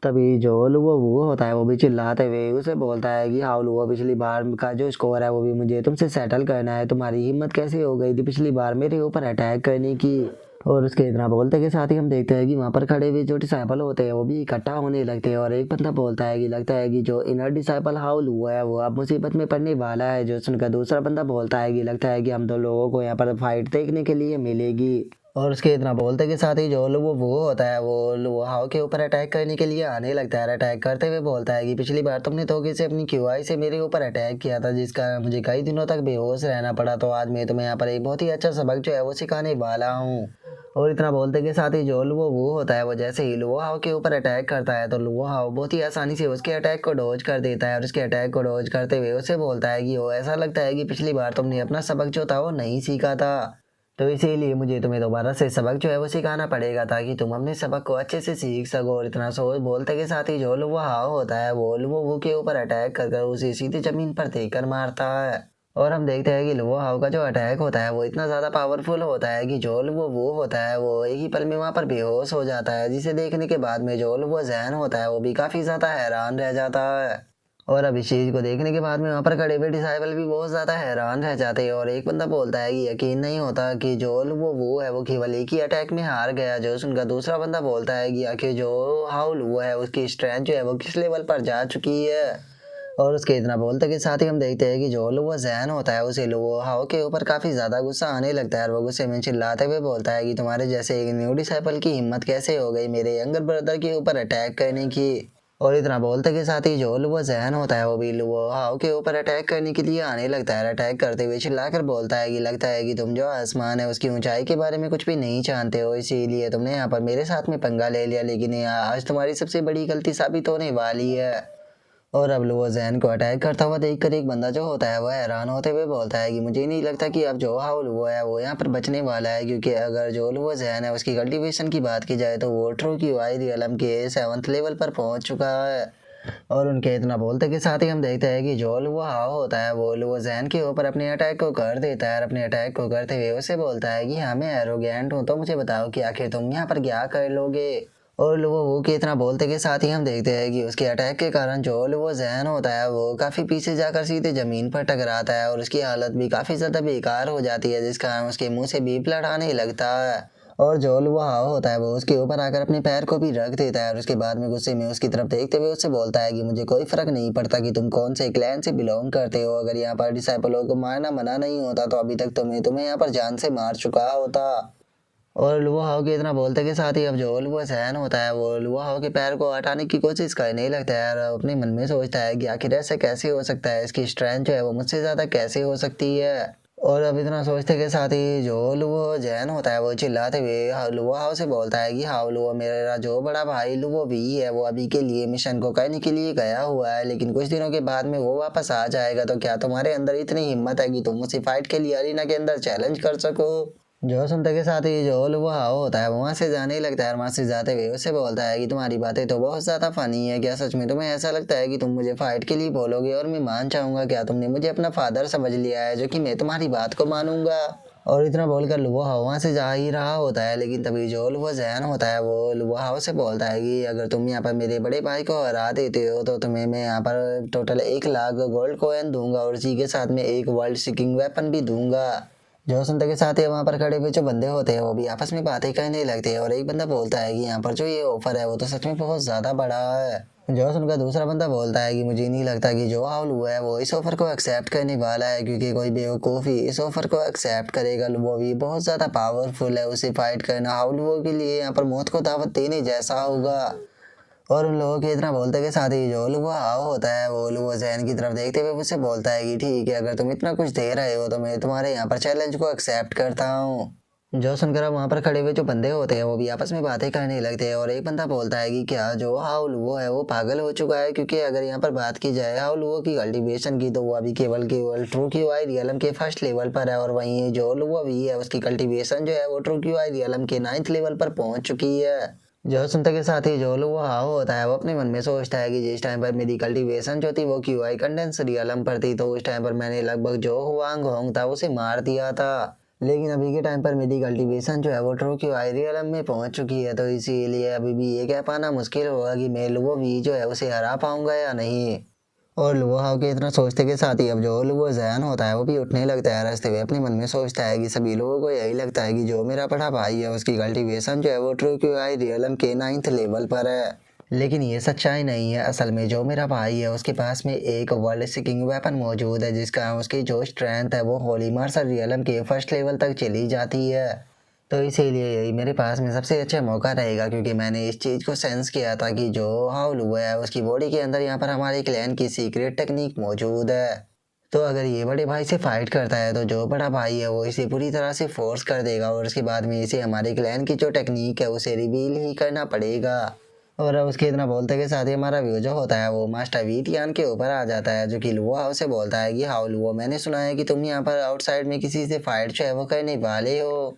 तभी जो वो होता है वो भी चिल्लाते हुए उसे बोलता है कि हाउ लुओ, पिछली बार का जो स्कोर है वो भी मुझे तुमसे सेटल करना है। तुम्हारी हिम्मत कैसे हो गई थी पिछली बार मेरे ऊपर अटैक करने की। और उसके इतना बोलते के साथ ही हम देखते हैं कि वहाँ पर खड़े हुए जो डिसाइपल होते हैं वो भी इकट्ठा होने लगते हैं। और एक बंदा बोलता है कि लगता है कि जो इनर डिसाइपल हाउ लुओ है वो अब मुसीबत में पड़ने वाला है। जो सुनकर दूसरा बंदा बोलता है कि लगता है कि हम दो लोगों को यहाँ पर फाइट देखने के लिए मिलेगी। और उसके इतना बोलते के साथ ही जो वो होता है वो हाउ के ऊपर अटैक करने के लिए आने लगता है। अटैक करते हुए बोलता है कि पिछली बार तुमने धोखे से अपनी क्यूआई से मेरे ऊपर अटैक किया था, जिसका मुझे कई दिनों तक बेहोश रहना पड़ा। तो आज मैं तुम्हें यहाँ पर एक बहुत ही अच्छा सबक जो है वो सिखाने वाला हूँ। और इतना बोलते के साथ ही जो वो होता है वो जैसे ही लुओ हाउ के ऊपर अटैक करता है तो लुओ हाउ बहुत ही आसानी से उसके अटैक को डॉज कर देता है। और उसके अटैक को डॉज करते हुए उसे बोलता है कि वो ऐसा लगता है कि पिछली बार तुमने अपना सबक जो था वो नहीं सीखा था, तो इसीलिए मुझे तुम्हें दोबारा से सबक जो है वो सिखाना पड़ेगा ताकि तुम अपने सबक को अच्छे से सीख सको। और इतना सोच बोलते के साथ ही जो लुओ हाउ होता है वो लुओ के ऊपर अटैक कर उसे सीधे जमीन पर देकर मारता है। और हम देखते हैं कि लुओ हाउ का जो अटैक होता है वो इतना ज़्यादा पावरफुल होता है कि जो वो होता है वो एक ही पल में वहाँ पर बेहोश हो जाता है, जिसे देखने के बाद में जो वो जैन होता है वो भी काफ़ी ज़्यादा हैरान रह जाता है। और अब इस चीज़ को देखने के बाद में वहाँ पर खड़े हुए डिसाइबल भी बहुत ज़्यादा हैरान रह जाते हैं। और एक बंदा बोलता है कि यकीन नहीं होता कि जो वो है वो केवल एक ही अटैक में हार गया। जो उनका दूसरा बंदा बोलता है कि आखिर जो हाउ वो है उसकी स्ट्रेंथ जो है वो किस लेवल पर जा चुकी है। और उसके इतना बोलते के साथ ही हम देखते हैं कि जो वो जैन होता है उसे वो हाउ के ऊपर काफ़ी ज़्यादा गुस्सा आने लगता है। और वो गुस्से में चिल्लाते हुए बोलता है कि तुम्हारे जैसे एक न्यू डिसाइपल की हिम्मत कैसे हो गई मेरे यंगर ब्रदर के ऊपर अटैक करने की। और इतना बोलते के साथ ही जो वो जैन होता है वो भी वो हाउ के ऊपर अटैक करने के लिए आने लगता है। अटैक करते हुए चिल्लाकर बोलता है कि लगता है कि तुम जो आसमान है उसकी ऊंचाई के बारे में कुछ भी नहीं जानते हो, इसीलिए तुमने यहाँ पर मेरे साथ में पंगा ले लिया, लेकिन आज तुम्हारी सबसे बड़ी गलती साबित होने वाली है। और अब वो जैन को अटैक करता हुआ देखकर एक बंदा जो होता है वो हैरान होते हुए बोलता है कि मुझे नहीं लगता कि अब जो हाउल वो है वो यहाँ पर बचने वाला है, क्योंकि अगर जो वो जैन है उसकी कल्टीवेशन की बात की जाए तो वो ट्रू की वाई रियलम के 7th लेवल पर पहुंच चुका है। और उनके इतना बोलते के साथ ही हम देखते हैं कि जो वो हाउ होता है वो जैन के ऊपर अपने अटैक को कर देता है। और अपने अटैक को करते हुए उसे बोलता है कि हाँ मैं एरोगेंट हूँ, तो मुझे बताओ कि आखिर तुम यहाँ पर क्या कर लोगे। और वो के इतना बोलते के साथ ही हम देखते हैं कि उसके अटैक के कारण जो वो जैन होता है वो काफ़ी पीछे जाकर सीधे ज़मीन पर टकराता है और उसकी हालत भी काफ़ी ज़्यादा बेकार हो जाती है, जिस कारण उसके मुंह से भी ब्लड आने लगता है। और जो वो हाउ होता है वो उसके ऊपर आकर अपने पैर को भी रख देता है। और उसके बाद में गुस्से में उसकी तरफ देखते हुए उससे बोलता है कि मुझे कोई फ़र्क नहीं पड़ता कि तुम कौन से क्लैन से बिलोंग करते हो, अगर यहाँ पर डिसाइपलों को मारना मना नहीं होता तो अभी तक तुम्हें यहाँ पर जान से मार चुका होता। और लुआ हाउ के इतना बोलते के साथ ही अब जो लुआ सहन होता है वो लुआ हाउ के पैर को हटाने की कोशिश करने लगता है। और अपने मन में सोचता है कि आखिर ऐसे कैसे हो सकता है, इसकी स्ट्रेंथ जो है वो मुझसे ज़्यादा कैसे हो सकती है। और अब इतना सोचते के साथ ही जो लुओ जैन होता है वो चिल्लाते हुए लुआ हाउ से बोलता है कि हाउ लुओ, मेरा जो बड़ा भाई लुओ वी है वो अभी के लिए मिशन को करने के लिए गया हुआ है, लेकिन कुछ दिनों के बाद में वो वापस आ जाएगा। तो क्या तुम्हारे अंदर इतनी हिम्मत है कि तुम उसे फाइट के लिए अरीना के अंदर चैलेंज कर सको। जो सुनते के साथ ही जो लुआ हाउ होता है वहाँ से जाने लगता है। वहाँ से जाते हुए उससे बोलता है कि तुम्हारी बातें तो बहुत ज़्यादा फनी है, क्या सच में तुम्हें ऐसा लगता है कि तुम मुझे फाइट के लिए बोलोगे और मैं मान जाऊंगा? क्या तुमने मुझे अपना फादर समझ लिया है जो कि मैं तुम्हारी बात को मानूंगा? और इतना बोलकर लुआ हाउ वहाँ से जा ही रहा होता है, लेकिन तभी जो लुआ जैन होता है वो लुआ हाउ से बोलता है कि अगर तुम यहाँ पर मेरे बड़े भाई को हरा देते हो तो तुम्हें मैं यहाँ पर टोटल 1 लाख गोल्ड कॉइन दूंगा और इसी के साथ में एक वर्ल्ड सीकिंग वेपन भी दूंगा। जो सुनते के साथ ही वहाँ पर खड़े हुए जो बंदे होते हैं वो भी आपस में बातें करने लगते हैं। और एक बंदा बोलता है कि यहाँ पर जो ये ऑफर है वो तो सच में बहुत ज़्यादा बड़ा है। जो सुनकर दूसरा बंदा बोलता है कि मुझे नहीं लगता कि जो हाउल हुआ है वो इस ऑफर को एक्सेप्ट करने वाला है, क्योंकि कोई बेवकूफ़ ही इस ऑफर को एक्सेप्ट करेगा। वो भी बहुत ज़्यादा पावरफुल है, उसे फाइट करना हाउल वो के लिए यहाँ पर मौत को दावत देने जैसा होगा। और उन लोगों के इतना बोलते के साथ ही जो लुआ हाउ होता है वो लुआ जैन की तरफ देखते हुए उससे बोलता है कि ठीक है, अगर तुम इतना कुछ दे रहे हो तो मैं तुम्हारे यहाँ पर चैलेंज को एक्सेप्ट करता हूँ। जो सुनकर अब वहाँ पर खड़े हुए जो बंदे होते हैं वो भी आपस में बातें करने लगते हैं। और एक बंदा बोलता है कि क्या जो हाउ लुओ है वो पागल हो चुका है, क्योंकि अगर यहाँ पर बात की जाए हाउ लुओ की कल्टीवेशन की तो वो अभी केवल केवल ट्रू क्यू आई रियलम के 1st लेवल पर है, और वहीं जो लुओ भी है उसकी कल्टीवेशन जो है वो ट्रू क्यू आई रियलम के 9th लेवल पर पहुंच चुकी है। जो सुनते के साथ ही जो वो हाउ होता है वो अपने मन में सोचता है कि जिस टाइम पर मेरी कल्टीवेशन जो थी वो क्यू आई कंडेंस रियलम पर थी तो उस टाइम पर मैंने लगभग जो हुआंग होंग था उसे मार दिया था, लेकिन अभी के टाइम पर मेरी कल्टीवेशन जो है वो ट्रू क्यू आई रियलम में पहुंच चुकी है, तो इसीलिए अभी भी ये कह पाना मुश्किल होगा कि मैं लुओ वी जो है उसे हरा पाऊंगा या नहीं। और लुओ हाउ के इतना सोचते के साथ ही अब जो लुओ जयान होता है वो भी उठने लगता है रास्ते में। अपने मन में सोचता है कि सभी लोगों को यही लगता है कि जो मेरा बड़ा भाई है उसकी कल्टीवेशन जो है वो ट्रू क्यू आई रियलम के 9th लेवल पर है। लेकिन ये सच्चाई नहीं है। असल में जो मेरा भाई है उसके पास में एक वर्ल्ड सीकिंग वेपन मौजूद है, जिसका उसकी जो स्ट्रेंथ है वो होली मार्शल रियलम के फर्स्ट लेवल तक चली जाती है। तो इसीलिए यही मेरे पास में सबसे अच्छा मौका रहेगा, क्योंकि मैंने इस चीज़ को सेंस किया था कि जो हाउल हुआ है उसकी बॉडी के अंदर यहाँ पर हमारे क्लैन की सीक्रेट टेक्निक मौजूद है। तो अगर ये बड़े भाई से फाइट करता है तो जो बड़ा भाई है वो इसे पूरी तरह से फोर्स कर देगा, और उसके बाद में इसे हमारे क्लैन की जो टेक्निक है उसे रिवील ही करना पड़ेगा। और अब उसके इतना बोलते के साथ ही हमारा व्यू जो होता है वो मास्टर वीटियान के ऊपर आ जाता है, जो कि लुओ हाउ से बोलता है कि हाउ लुओ, मैंने सुना है कि तुम यहाँ पर आउटसाइड में किसी से फाइट जो है वो करने वाले हो।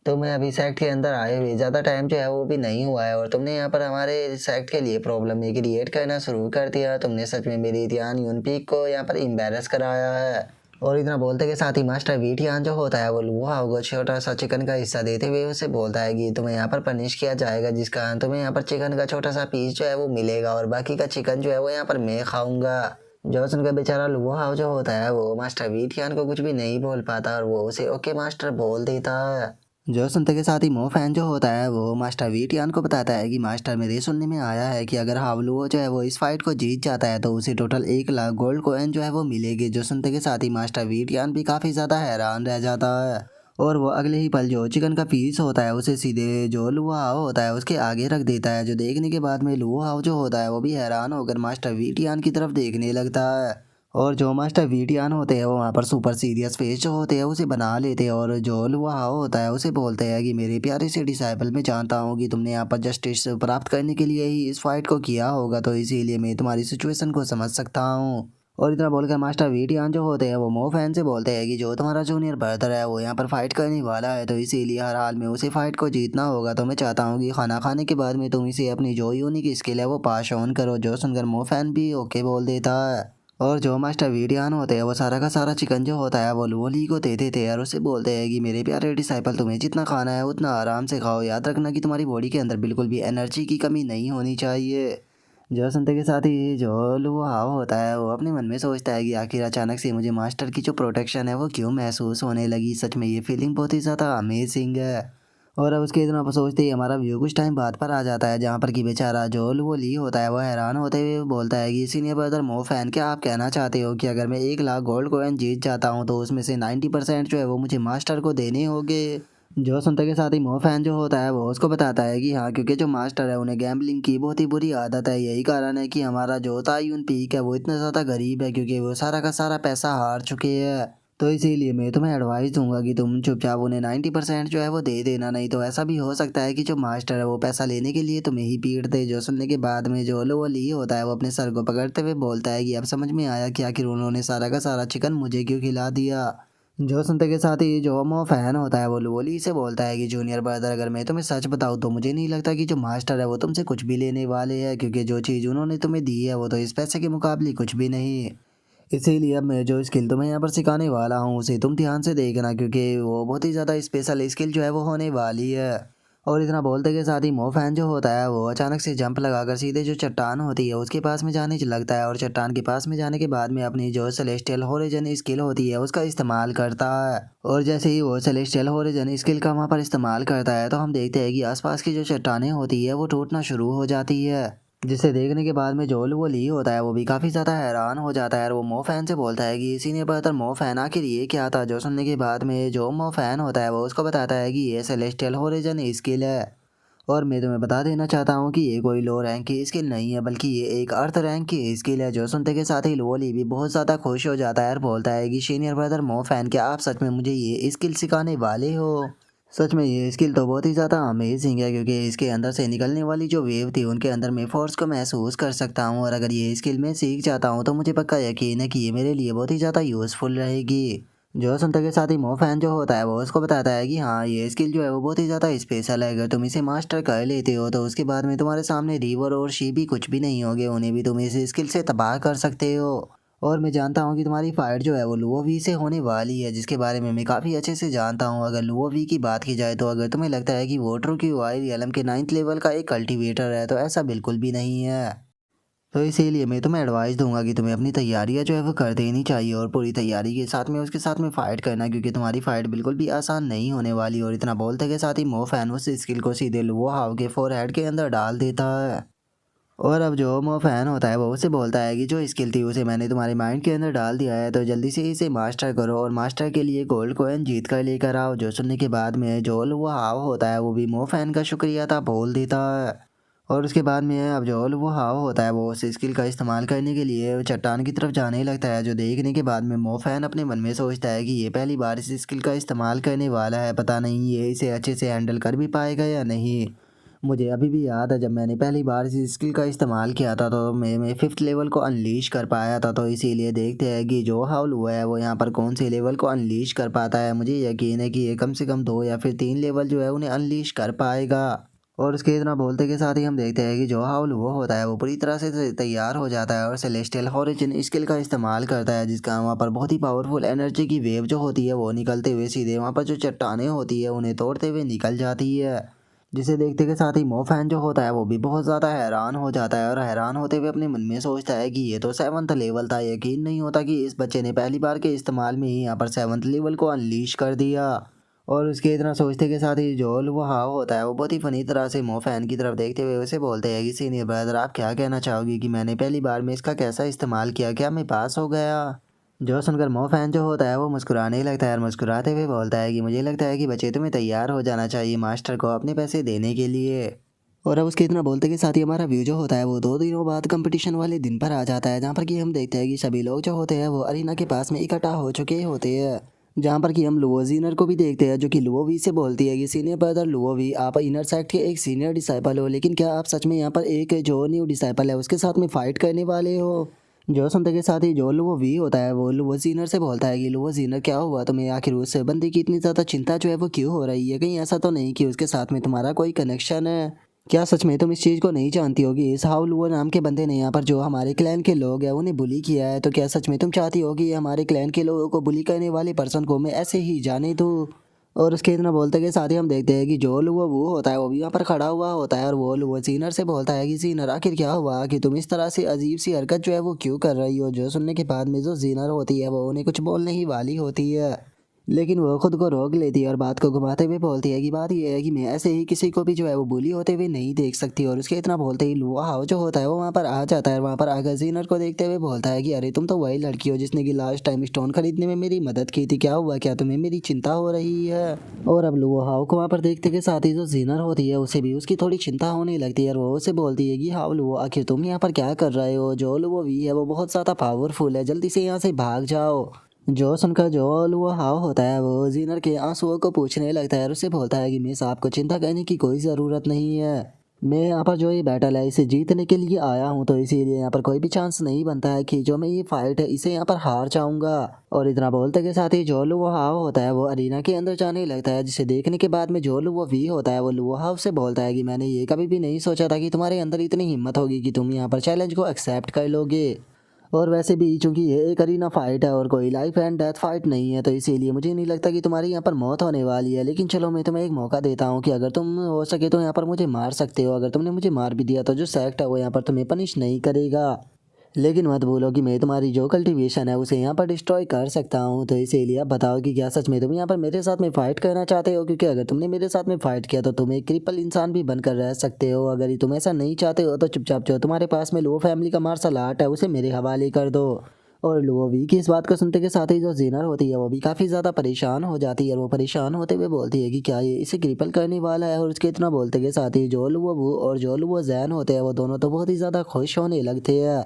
तो मैं अभी सेक्ट के अंदर आए हुए ज़्यादा टाइम जो है वो भी नहीं हुआ है, और तुमने यहाँ पर हमारे सेक्ट के लिए प्रॉब्लम में क्रिएट करना शुरू कर दिया। तुमने सच में मेरी ध्यान यूनपीक को यहाँ पर एम्बेरस कराया है। और इतना बोलते के साथ ही मास्टर वीटियान जो होता है वो लुओ हाउ को छोटा सा चिकन का हिस्सा देते हुए उसे बोलता है कि तुम्हें यहाँ पर पनिश किया जाएगा, जिस कारण तुम्हें यहाँ पर चिकन का छोटा सा पीस जो है वो मिलेगा, और बाकी का चिकन जो है वो यहाँ पर मैं खाऊंगा। जो सुनकर बेचारा लुओ हाउ जो होता है वो मास्टर वीटियान को कुछ भी नहीं बोल पाता, और वो उसे ओके मास्टर बोल देता है। जो सुनते के साथ ही मो फैन जो होता है वो मास्टर वीटियान को बताता है कि मास्टर, मेरे सुनने में आया है कि अगर हावलुओ जो है वो इस फाइट को जीत जाता है तो उसे टोटल 1 लाख गोल्ड कॉइन जो है वो मिलेगी। जो सुनते के साथ ही मास्टर वीटियान भी काफ़ी ज़्यादा हैरान रह जाता है, और वो अगले ही पल जो चिकन का पीस होता है उसे सीधे जो लुओ हाउ होता है उसके आगे रख देता है। जो देखने के बाद में लुओ हाउ जो होता है वो भी हैरान होकर मास्टर वीटियान की तरफ देखने लगता है। और जो मास्टर वीटियान होते हैं वो वहाँ पर सुपर सीरियस फेस जो होते हैं उसे बना लेते हैं, और जो लुआ होता है उसे बोलते हैं कि मेरे प्यारे से डिसाइपल, मैं जानता हूँ कि तुमने यहाँ पर जस्टिस प्राप्त करने के लिए ही इस फाइट को किया होगा, तो इसीलिए मैं तुम्हारी सिचुएशन को समझ सकता हूँ। और इतना बोलकर मास्टर वीटियान जो होते हैं वो मो फैन से बोलते हैं कि जो तुम्हारा जूनियर ब्रदर है वो यहाँ पर फाइट करने वाला है, तो इसीलिए हर हाल में उसे फाइट को जीतना होगा। तो मैं चाहता हूँ कि खाना खाने के बाद में तुम इसे अपनी जो यूनिक स्किल है वो पास ऑन करो। जो सुनकर मो फैन भी ओके बोल देता है, और जो मास्टर वीडियान होते हैं वो सारा का सारा चिकन जो होता है वो लुओली को दे देते हैं, और उससे बोलते हैं कि मेरे प्यारे डिसाइपल, तुम्हें जितना खाना है उतना आराम से खाओ, याद रखना कि तुम्हारी बॉडी के अंदर बिल्कुल भी एनर्जी की कमी नहीं होनी चाहिए। जो सुनते के साथ ही जो लुओ हाव होता है वो अपने मन में सोचता है कि आखिर अचानक से मुझे मास्टर की जो प्रोटेक्शन है वो क्यों महसूस होने लगी। सच में ये फीलिंग बहुत ही ज़्यादा अमेजिंग है। और अब उसके इतना सोचते ही हमारा व्यू कुछ टाइम बाद पर आ जाता है, जहाँ पर कि बेचारा जोल वो ली होता है वो हैरान होते हुए बोलता है कि सीनियर ब्रदर मो फैन, क्या आप कहना चाहते हो कि अगर मैं 1 लाख गोल्ड कॉइन जीत जाता हूँ तो उसमें से 90% जो है वो मुझे मास्टर को देने होंगे। जो सुनते के साथ ही मो फैन जो होता है वो उसको बताता है कि हाँ, क्योंकि जो मास्टर है उन्हें गैम्बलिंग की बहुत ही बुरी आदत है, यही कारण है कि हमारा जो तायुन पीक है वो इतना ज़्यादा गरीब है, क्योंकि वो सारा का सारा पैसा हार चुके हैं। तो इसीलिए मैं तुम्हें एडवाइस दूंगा कि तुम चुपचाप उन्हें 90% जो है वो दे देना, नहीं तो ऐसा भी हो सकता है कि जो मास्टर है वो पैसा लेने के लिए तुम्हें ही पीट दे। जो सुनने के बाद में जो लो वो ली होता है वो अपने सर को पकड़ते हुए बोलता है कि अब समझ में आया कि आखिर उन्होंने सारा का सारा चिकन मुझे क्यों खिला दिया। जो सुनते के साथ ही जो मो फैन होता है वो लोली से बोलता है कि जूनियर ब्रदर, अगर मैं तुम्हें सच बताऊँ तो मुझे नहीं लगता कि जो मास्टर है वो तुमसे कुछ भी लेने वाले हैं, क्योंकि जो चीज़ उन्होंने तुम्हें दी है वो तो इस पैसे के मुकाबले कुछ भी नहीं। इसीलिए अब मैं जो स्किल तुम्हें यहाँ पर सिखाने वाला हूँ उसे तुम ध्यान से देखना, क्योंकि वो बहुत ही ज़्यादा स्पेशल स्किल जो है वो होने वाली है। और इतना बोलते के साथ ही मो फैन जो होता है वो अचानक से जंप लगाकर सीधे जो चट्टान होती है उसके पास में जाने लगता है, और चट्टान के पास में जाने के बाद में अपनी जो सेलेस्टियल होरिजन स्किल होती है उसका इस्तेमाल करता है। और जैसे ही वो सेलेस्टियल होरिजन स्किल का वहाँ पर इस्तेमाल करता है तो हम देखते हैं कि आसपास की जो चट्टानें होती है वो टूटना शुरू हो जाती है, जिसे देखने के बाद में जोल वो ली होता है वो भी काफ़ी ज़्यादा हैरान हो जाता है, और वो मो फैन से बोलता है कि सीनियर ब्रदर मो फैन, आखिर ये क्या था। जो सुनने के बाद में जो मो फैन होता है वो उसको बताता है कि ये सेलेस्टियल होरिजन स्किल है, और मैं तुम्हें बता देना चाहता हूँ कि ये कोई लो रैंक की स्किल नहीं है, बल्कि ये एक अर्थ रैंक की स्किल है। जो सुनते के साथ ही लोली भी बहुत ज़्यादा खुश हो जाता है और बोलता है कि सीनियर ब्रदर मो फैन, क्या आप सच में मुझे ये स्किल सिखाने वाले हो। सच में ये स्किल तो बहुत ही ज़्यादा अमेजिंग है, क्योंकि इसके अंदर से निकलने वाली जो वेव थी उनके अंदर मैं फोर्स को महसूस कर सकता हूँ, और अगर ये स्किल मैं सीख जाता हूँ तो मुझे पक्का यकीन है कि ये मेरे लिए बहुत ही ज़्यादा यूज़फुल रहेगी। जो सुनते के साथ ही मो फैन जो होता है वो उसको बताता है कि हाँ, ये स्किल जो है वो बहुत ही ज़्यादा स्पेशल है, अगर तुम इसे मास्टर कर लेते हो तो उसके बाद में तुम्हारे सामने रिवर और शी भी कुछ भी नहीं होंगे, उन्हें भी तुम इस स्किल से तबाह कर सकते हो। और मैं जानता हूँ कि तुम्हारी फाइट जो है वो लुओ वी से होने वाली है, जिसके बारे में मैं काफ़ी अच्छे से जानता हूँ। अगर लुओ वी की बात की जाए तो अगर तुम्हें लगता है कि वो ट्रू की वाई रियलम के 9th लेवल का एक कल्टीवेटर है, तो ऐसा बिल्कुल भी नहीं है। तो इसीलिए मैं तुम्हें एडवाइस दूंगा कि तुम्हें अपनी तैयारियां जो है वो कर देनी चाहिए और पूरी तैयारी के साथ में उसके साथ में फ़ाइट करना, क्योंकि तुम्हारी फ़ाइट बिल्कुल भी आसान नहीं होने वाली। और इतना बोलते के साथ ही मोफैन उस स्किल को सीधे लुओ हाउ के फोरहेड के अंदर डाल देता है। और अब जो मोफैन होता है वो उसे बोलता है कि जो स्किल थी उसे मैंने तुम्हारे माइंड के अंदर डाल दिया है, तो जल्दी से इसे मास्टर करो और मास्टर के लिए गोल्ड कॉइन जीत कर लेकर आओ। जो सुनने के बाद में जो लुओ हाउ होता है वो भी मोफैन का शुक्रिया था बोल देता है। और उसके बाद में अब जो लुओ हाउ होता है वो उस स्किल का इस्तेमाल करने के लिए चट्टान की तरफ जाने लगता है, जो देखने के बाद में मोफैन अपने मन में सोचता है कि ये पहली बार इस स्किल का इस्तेमाल करने वाला है, पता नहीं ये इसे अच्छे से हैंडल कर भी पाएगा या नहीं। मुझे अभी भी याद है जब मैंने पहली बार इस स्किल का इस्तेमाल किया था तो मैं 5th लेवल को अनलीश कर पाया था। तो इसीलिए देखते हैं कि जो हाउल हुआ है वो यहाँ पर कौन से लेवल को अनलीश कर पाता है। मुझे यकीन है कि ये कम से कम 2 या फिर 3 लेवल जो है उन्हें अनलीश कर पाएगा। और उसके इतना बोलते के साथ ही हम देखते हैं कि जो हाउल वो होता है वो पूरी तरह से तैयार हो जाता है और सेलेस्टियल हॉरिजन स्किल का इस्तेमाल करता है, जिसका वहाँ पर बहुत ही पावरफुल एनर्जी की वेव जो होती है वो निकलते हुए सीधे वहाँ पर जो चट्टानें होती है उन्हें तोड़ते हुए निकल जाती है। जिसे देखते के साथ ही मोफैन जो होता है वो भी बहुत ज़्यादा हैरान हो जाता है और हैरान होते हुए अपने मन में सोचता है कि ये तो 7th लेवल था। यकीन नहीं होता कि इस बच्चे ने पहली बार के इस्तेमाल में ही यहाँ पर 7th लेवल को अनलीश कर दिया। और उसके इतना सोचते के साथ ही जोल वो हाव होता है वो बहुत ही फनी तरह से मोफैन की तरफ देखते हुए उसे बोलते हैं कि सीनियर ब्रदर, आप क्या कहना चाहोगे कि मैंने पहली बार में इसका कैसा इस्तेमाल किया, क्या मैं पास हो गया? जो सुनकर मोफैन जो होता है वो मुस्कुराने लगता है और मुस्कुराते हुए बोलता है कि मुझे लगता है कि बच्चे तुम्हें तैयार हो जाना चाहिए मास्टर को अपने पैसे देने के लिए। और अब उसके इतना बोलते के साथ ही हमारा व्यू जो होता है वो 2 दिनों बाद कंपटीशन वाले दिन पर आ जाता है, जहाँ पर कि हम देखते हैं कि सभी लोग जो होते हैं वो अरीना के पास में इकट्ठा हो चुके होते हैं। जहाँ पर कि हम लुओजीनर को भी देखते हैं जो कि लुओवी से बोलती है कि सीनियर ब्रदर लुओवी, आप इनर सेक्ट के एक सीनियर डिसाइपल हो, लेकिन क्या आप सच में यहाँ पर एक जो न्यू डिसाइपल है उसके साथ में फाइट करने वाले हो? जो सुनते के साथ ही जो लुओवी होता है वो लुओजीनर से बोलता है कि लुओजीनर, क्या हुआ तुम्हें? आखिर उस बंदी की इतनी ज़्यादा चिंता जो है वो क्यों हो रही है? कहीं ऐसा तो नहीं कि उसके साथ में तुम्हारा कोई कनेक्शन है? क्या सच में तुम इस चीज़ को नहीं जानती होगी? इस हाउलुओ नाम के बंदे ने यहाँ पर जो हमारे क्लैन के लोग हैं उन्हें बुली किया है, तो क्या सच में तुम चाहती होगी हमारे क्लैन के लोगों को बुली करने वाले पर्सन को मैं ऐसे ही जाने दूँ? और उसके इतना बोलते के साथ ही हम देखते हैं कि जो लुओ वो होता है वो भी यहाँ पर खड़ा हुआ होता है और वो लुओ सीनर से बोलता है कि सीनर, आखिर क्या हुआ कि तुम इस तरह से अजीब सी हरकत जो है वो क्यों कर रही हो? जो सुनने के बाद में जो सीनर होती है वो उन्हें कुछ बोलने ही वाली होती है, लेकिन वो खुद को रोक लेती है और बात को घुमाते हुए बोलती है कि बात ये है कि मैं ऐसे ही किसी को भी जो है वो बुली होते हुए नहीं देख सकती। और उसके इतना बोलते ही लुआ हाउ जो होता है वो वहाँ पर आ जाता है, वहाँ पर आकर जीनर को देखते हुए बोलता है कि अरे तुम तो वही लड़की हो जिसने कि लास्ट टाइम स्टोन खरीदने में मेरी मदद की थी, क्या हुआ, क्या तुम्हें मेरी चिंता हो रही है? और अब लुआ हाउ को वहाँ पर देखते के साथ ही जो जीनर होती है उसे भी उसकी थोड़ी चिंता होने लगती है और वो उसे बोलती है कि हाउ लुआ, आखिर तुम यहाँ पर क्या कर रहे हो? जो लुआ वी है वो बहुत ज़्यादा पावरफुल है, जल्दी से यहाँ से भाग जाओ। जो सुनकर जो वो हाव होता है वो जीनर के आंसुओं को पूछने लगता है और उसे बोलता है कि मिस, आपको चिंता करने की कोई ज़रूरत नहीं है। मैं यहाँ पर जो ये बैटल है इसे जीतने के लिए आया हूँ, तो इसीलिए यहाँ पर कोई भी चांस नहीं बनता है कि जो मैं ये फाइट है इसे यहाँ पर हार जाऊंगा। और इतना बोलते के साथ ही जो लुओ हाव होता है वो अरीना के अंदर जाने लगता है, जिसे देखने के बाद में जो लुओ वी होता है वो लुओ हाव से बोलता है कि मैंने ये कभी भी नहीं सोचा था कि तुम्हारे अंदर इतनी हिम्मत होगी कि तुम यहाँ पर चैलेंज को एक्सेप्ट कर लोगे। और वैसे भी चूंकि ये एक अरीना फाइट है और कोई लाइफ एंड डेथ फाइट नहीं है, तो इसीलिए मुझे नहीं लगता कि तुम्हारी यहाँ पर मौत होने वाली है। लेकिन चलो मैं तुम्हें एक मौका देता हूँ कि अगर तुम हो सके तो यहाँ पर मुझे मार सकते हो। अगर तुमने मुझे मार भी दिया तो जो सेक्ट है वो यहाँ पर तुम्हें पनिश नहीं करेगा, लेकिन मत बोलो कि मैं तुम्हारी जो कल्टीवेशन है उसे यहाँ पर डिस्ट्रॉय कर सकता हूँ। तो इसीलिए अब बताओ कि क्या सच में तुम यहाँ पर मेरे साथ में फाइट करना चाहते हो? क्योंकि अगर तुमने मेरे साथ में फाइट किया तो तुम एक क्रिपल इंसान भी बनकर रह सकते हो। अगर तुम ऐसा नहीं चाहते हो तो चुपचाप जो तुम्हारे पास में लो फैमिली का मार्शल आर्ट है उसे मेरे हवाले कर दो। और लोवी की इस बात को सुनते के साथ ही जो जीनर होती है वो भी काफ़ी ज़्यादा परेशान हो जाती है और वो परेशान होते हुए बोलती है कि क्या ये इसे क्रिपल करने वाला है? और उसके इतना बोलते के साथ ही जो वो और जो वो जैन होते हैं वो दोनों तो बहुत ही ज़्यादा खुश होने लगते हैं।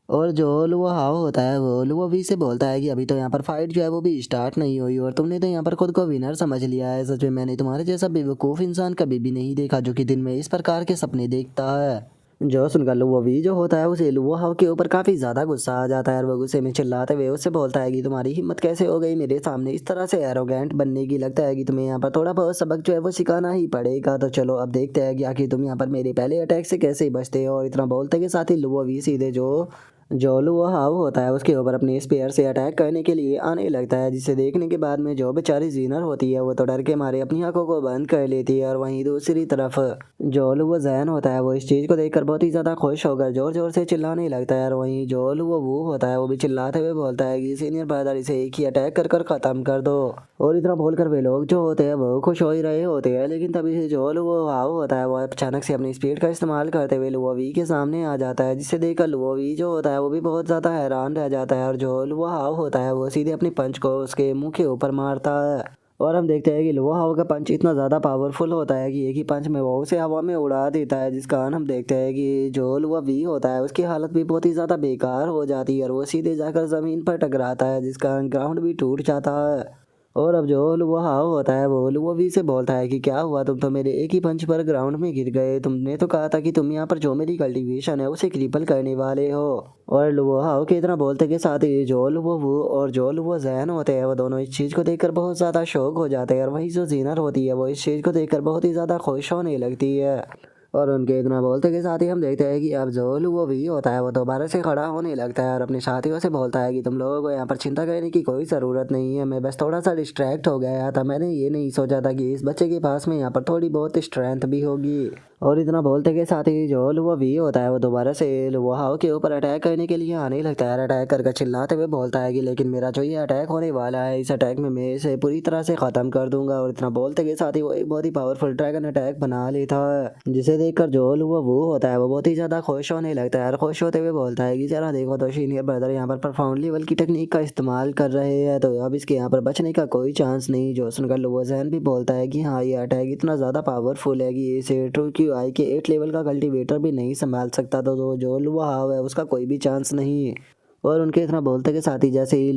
और जो लुआ हाव होता है वो लुआ वी से बोलता है कि अभी तो यहाँ पर फाइट जो है वो भी स्टार्ट नहीं हुई और तुमने तो यहाँ पर खुद को विनर समझ लिया है। सच में मैंने तुम्हारे जैसा बेवकूफ़ इंसान कभी भी नहीं देखा जो कि दिन में इस प्रकार के सपने देखता है। जो सुनकर लुआ वी जो होता है उसे लुआ हाव के ऊपर काफ़ी ज़्यादा गुस्सा आ जाता है और वो गुस्से में चिल्लाते हुए उससे बोलता है कि तुम्हारी हिम्मत कैसे हो गई मेरे सामने इस तरह से एरोगेंट बनने की? लगता है कि तुम्हें यहाँ पर थोड़ा बहुत सबक जो है वो सिखाना ही पड़ेगा। तो चलो अब देखते हैं कि आखिर तुम यहाँ पर मेरे पहले अटैक से कैसे बचते हो। और इतना बोलते के साथ ही लुआ वी सीधे जो जो वो हाव होता है उसके ऊपर अपने स्पेयर से अटैक करने के लिए आने लगता है, जिसे देखने के बाद में जो बेचारी जीनर होती है वो तो डर के मारे अपनी आंखों को बंद कर लेती है। और वहीं दूसरी तरफ जोल वो जैन होता है वो इस चीज को देखकर बहुत ही ज्यादा खुश होकर जोर जोर से चिल्लाने लगता है। और वहीं जोल वो होता है वो भी चिल्लाते हुए बोलता है कि सीनियर ब्रदर इसे एक ही अटैक कर कर खत्म कर दो। और इतना बोलकर वे लोग जो होते हैं वो खुश हो ही रहे होते हैं, लेकिन तभी से जो वो हाव होता है वो अचानक से अपनी स्पीड का इस्तेमाल करते हुए लुओवी के सामने आ जाता है, जिसे देखकर लुओवी जो होता है वो भी बहुत ज़्यादा हैरान रह जाता है। और जो लुआ हाव होता है वो सीधे अपनी पंच को उसके मुंह के ऊपर मारता है। और हम देखते हैं कि लुआ हाव का पंच इतना ज़्यादा पावरफुल होता है कि एक ही पंच में वो उसे हवा में उड़ा देता है, जिस कारण हम देखते हैं कि जो लुआ वी होता है उसकी हालत भी बहुत ही ज़्यादा बेकार हो जाती है और वो सीधे जाकर ज़मीन पर टकराता है, जिस कारण ग्राउंड भी टूट जाता है। और अब जो लुआहाओ होता है वो लुओवी से बोलता है कि क्या हुआ, तुम तो मेरे एक ही पंच पर ग्राउंड में गिर गए, तुमने तो कहा था कि तुम यहाँ पर जो मेरी कल्टीवेशन है उसे क्रिपल करने वाले हो। और लुआहाओ के इतना बोलते के साथ ही जो लुओवू और जो लुओ जैन होते हैं वो दोनों इस चीज़ को देखकर बहुत ज़्यादा शौक हो जाते हैं। और वही जो जीनर होती है वो इस चीज़ को देखकर बहुत ही ज़्यादा खुश होने लगती है। और उनके इतना बोलते के साथ ही हम देखते हैं कि अब जो वो भी होता है वो दोबारा से खड़ा होने लगता है और अपने साथियों से बोलता है कि तुम लोगों को यहाँ पर चिंता करने की कोई ज़रूरत नहीं है, मैं बस थोड़ा सा डिस्ट्रैक्ट हो गया था, मैंने ये नहीं सोचा था कि इस बच्चे के पास में यहाँ पर थोड़ी बहुत स्ट्रेंथ भी होगी। और इतना बोलते के साथ ही जो वो भी होता है वो दोबारा से लुआहाओ के ऊपर अटैक करने के लिए आने लगता है। अटैक करके चिल्लाते हुए बोलता है कि लेकिन मेरा जो ये अटैक होने वाला है इस अटैक में मैं इसे पूरी तरह से ख़त्म कर दूंगा। और इतना बोलते के साथ ही वो एक बहुत ही पावरफुल ड्रैगन अटैक बना लेता है, जिसे देखकर जो वो होता है वो बहुत ही ज़्यादा खुश होने लगता है और खुश होते हुए बोलता है कि जरा देखो तो सीनियर ब्रदर यहाँ पर प्रोफाउंड लेवल की टेक्निक का इस्तेमाल कर रहे हैं, तो अब इसके यहाँ पर बचने का कोई चांस नहीं। जो सुनकर लुओजैन भी बोलता है कि हाँ ये अटैक इतना ज़्यादा पावरफुल है कि इसे ट्रू क्यू आई के 8 लेवल का कल्टीवेटर भी नहीं संभाल सकता, तो जो लुआहाव है उसका कोई भी चांस नहीं। और उनके इतना बोलते के साथ ही जैसे ही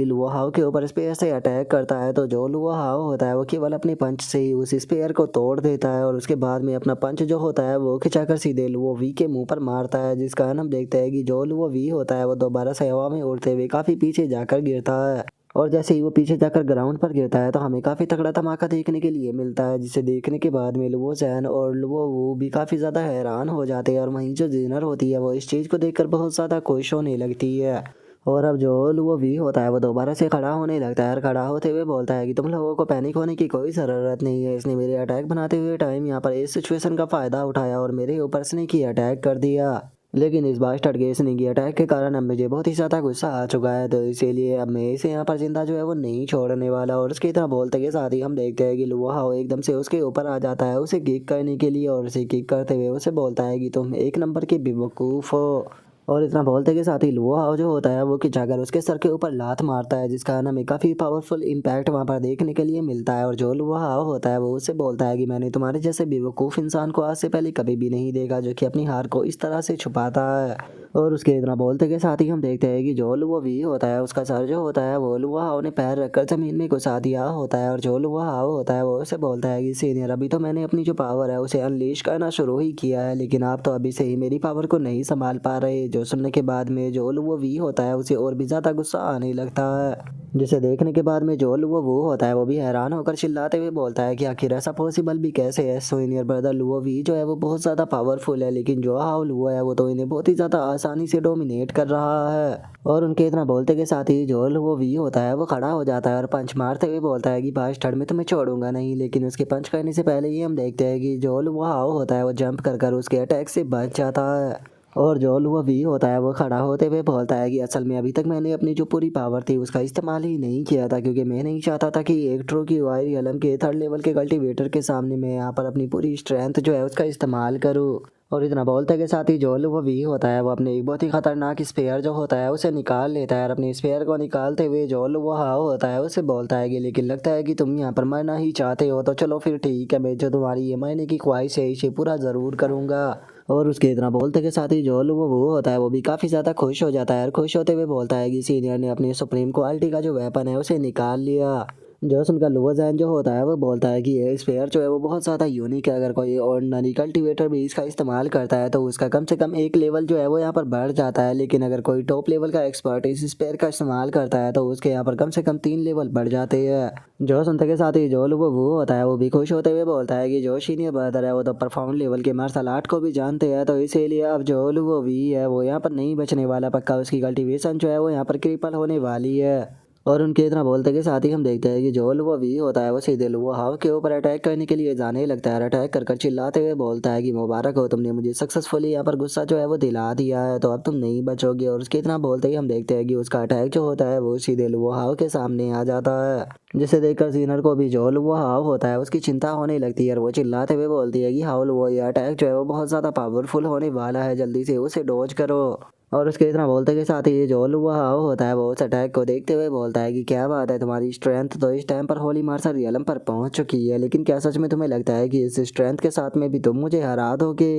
लुआहाव के ऊपर स्पेयर से अटैक करता है तो जो लुआहाव होता है वो केवल अपने पंच से ही उस स्पेयर को तोड़ देता है और उसके बाद में अपना पंच जो होता है वो खिंचाकर सीधे लुओवी के मुंह पर मारता है, जिस कारण हम देखते हैं कि जो लुओवी होता है वो दोबारा से हवा में उड़ते हुए काफ़ी पीछे जाकर गिरता है। और जैसे ही वो पीछे जाकर ग्राउंड पर गिरता है तो हमें काफ़ी तगड़ा धमाका देखने के लिए मिलता है, जिसे देखने के बाद में लुओ जैन और लुओ वो भी काफ़ी ज़्यादा हैरान हो जाते हैं। और वहीं जो जिनर होती है वो इस चीज़ को देखकर बहुत ज़्यादा खुश होने लगती है। और अब जो वो वी होता है वो दोबारा से खड़ा होने लगता है और खड़ा होते हुए बोलता है कि तुम लोगों को पैनिक होने की कोई ज़रूरत नहीं है, इसने मेरे अटैक बनाते हुए टाइम यहाँ पर इस सिचुएशन का फ़ायदा उठाया और मेरे ऊपर स्नेक ही अटैक कर दिया। लेकिन इस बास्टर्ड के स्नेक की अटैक के कारण अब मुझे बहुत ही ज़्यादा गुस्सा आ चुका है, तो इसीलिए अब मैं इसे यहाँ पर जिंदा जो है वो नहीं छोड़ने वाला। और उसकी तरह बोलते के साथ ही हम देखते हैं कि लुआहाओ एकदम से उसके ऊपर आ जाता है उसे किक करने के लिए और उसे किक करते हुए उसे बोलता है कि तुम एक नंबर के बेवकूफ़ हो। और इतना बोलते के साथ ही लुआ जो होता है वो कि जाकर उसके सर के ऊपर लात मारता है, जिस कारण हमें काफ़ी पावरफुल इम्पैक्ट वहाँ पर देखने के लिए मिलता है। और जो लुआ होता है वो उससे बोलता है कि मैंने तुम्हारे जैसे बेवकूफ़ इंसान को आज से पहले कभी भी नहीं देखा जो कि अपनी हार को इस तरह से छुपाता है। और उसके इतना बोलते के साथ ही हम देखते हैं कि जो लुआ वी होता है उसका सर जो होता है वो लुआ ने पैर रखकर ज़मीन में घुसा दिया होता है। और जो लुआ होता है वो उसे बोलता है कि सीनियर अभी तो मैंने अपनी जो पावर है उसे अनलीश करना शुरू ही किया है, लेकिन आप तो अभी से ही मेरी पावर को नहीं संभाल पा रहे। जो सुनने के बाद में जो वो वी होता है उसे और भी ज़्यादा गुस्सा आने लगता है, जिसे देखने के बाद में जो वो होता है वो भी हैरान होकर चिल्लाते हुए बोलता है कि आखिर ऐसा पॉसिबल भी कैसे है। सीनियर ब्रदर लुओ वी जो है वो बहुत ज़्यादा पावरफुल है, लेकिन जो हाउ लुओ है वो तो इन्हें बहुत ही ज़्यादा आसानी से डोमिनेट कर रहा है। और उनके इतना बोलते के साथ ही जो वो वी होता है वो खड़ा हो जाता है और पंच मारते हुए बोलता है कि बास्टर्ड में तुम्हें छोड़ूंगा नहीं। लेकिन उसके पंच करने से पहले ही हम देखते हैं कि जो वो हाउ होता है वो जंप कर कर उसके अटैक से बच जाता है। और जो लुआ वी होता है वो खड़ा होते हुए बोलता है कि असल में अभी तक मैंने अपनी जो पूरी पावर थी उसका इस्तेमाल ही नहीं किया था, क्योंकि मैं नहीं चाहता था कि एक ट्रू की वाई एलम के 3rd लेवल के कल्टीवेटर के सामने मैं यहाँ पर अपनी पूरी स्ट्रेंथ जो है उसका इस्तेमाल करूँ। और इतना बोलते के साथ ही जो लुआ वी होता है वो अपने एक बहुत ही खतरनाक स्पेयर जो होता है उसे निकाल लेता है और अपने स्पेयर को निकालते हुए जो लुआ होता है उसे बोलता है कि लेकिन लगता है कि तुम यहाँ पर मरना ही चाहते हो, तो चलो फिर ठीक है, मैं जो तुम्हारी ये मरने की ख्वाहिश है इसे पूरा ज़रूर करूँगा। और उसके इतना बोलते के साथ ही जो वो होता है वो भी काफ़ी ज़्यादा खुश हो जाता है और खुश होते हुए बोलता है कि सीनियर ने अपनी सुप्रीम क्वालिटी का जो वेपन है उसे निकाल लिया। जो सुनकर लुओजैन जो होता है वो बोलता है कि ये स्पेयर जो है वो बहुत ज़्यादा यूनिक है। अगर कोई ऑर्डिनरी कल्टीवेटर भी इसका इस्तेमाल करता है तो उसका कम से कम एक लेवल जो है वो यहाँ पर बढ़ जाता है, लेकिन अगर कोई टॉप लेवल का एक्सपर्ट इस स्पेयर का इस्तेमाल करता है तो उसके यहाँ पर कम से कम 3 लेवल बढ़ जाते हैं। जो सुनते के साथ ही जो वो होता है वो भी खुश होते हुए बोलता है कि जो सीनियर ब्रदर है वो तो परफॉर्म लेवल के मार्शल आर्ट को भी जानते हैं, तो इसीलिए अब जो वो भी है वो यहाँ पर नहीं बचने वाला। पक्का उसकी कल्टीवेशन जो है वो यहाँ पर क्रिपल होने वाली है। और उनके इतना बोलते के साथ ही हम देखते हैं कि जोल वो भी होता है वो सीधे वो हाव के ऊपर अटैक करने के लिए जाने लगता है। अटैक कर चिल्लाते हुए बोलता है कि मुबारक हो, तुमने मुझे सक्सेसफुली यहाँ पर गुस्सा जो है वो दिला दिया है, तो अब तुम नहीं बचोगे। और उसके इतना बोलते ही हम देखते हैं कि उसका अटैक जो होता है वो सीधे वो हाव के सामने आ जाता है, जिसे देखकर सीनर को भी जो वो हाव होता है उसकी चिंता होने लगती है और वो चिल्लाते हुए बोलती है कि हाउल वो ये अटैक जो है वो बहुत ज़्यादा पावरफुल होने वाला है, जल्दी से उसे डॉज करो। और उसके इतना बोलते के साथ ही जो हुआ होता है वो उस अटैक को देखते हुए बोलता है कि क्या बात है, तुम्हारी स्ट्रेंथ तो इस टाइम पर होली मार्शल रियलम पर पहुंच चुकी है, लेकिन क्या सच में तुम्हें लगता है कि इस स्ट्रेंथ के साथ में भी तुम मुझे हरा दोगे?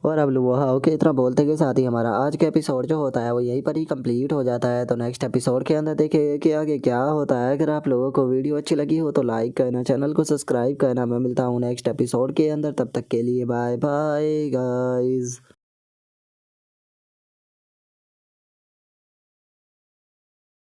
और अब लुआ के इतना बोलते के साथ ही हमारा आज का एपिसोड जो होता है वो यहीं पर ही कंप्लीट हो जाता है। तो नेक्स्ट एपिसोड के अंदर देखें कि आगे क्या होता है। अगर आप लोगों को वीडियो अच्छी लगी हो तो लाइक करना, चैनल को सब्सक्राइब करना। मैं मिलता हूँ नेक्स्ट एपिसोड के अंदर, तब तक के लिए बाय बाय गाइस।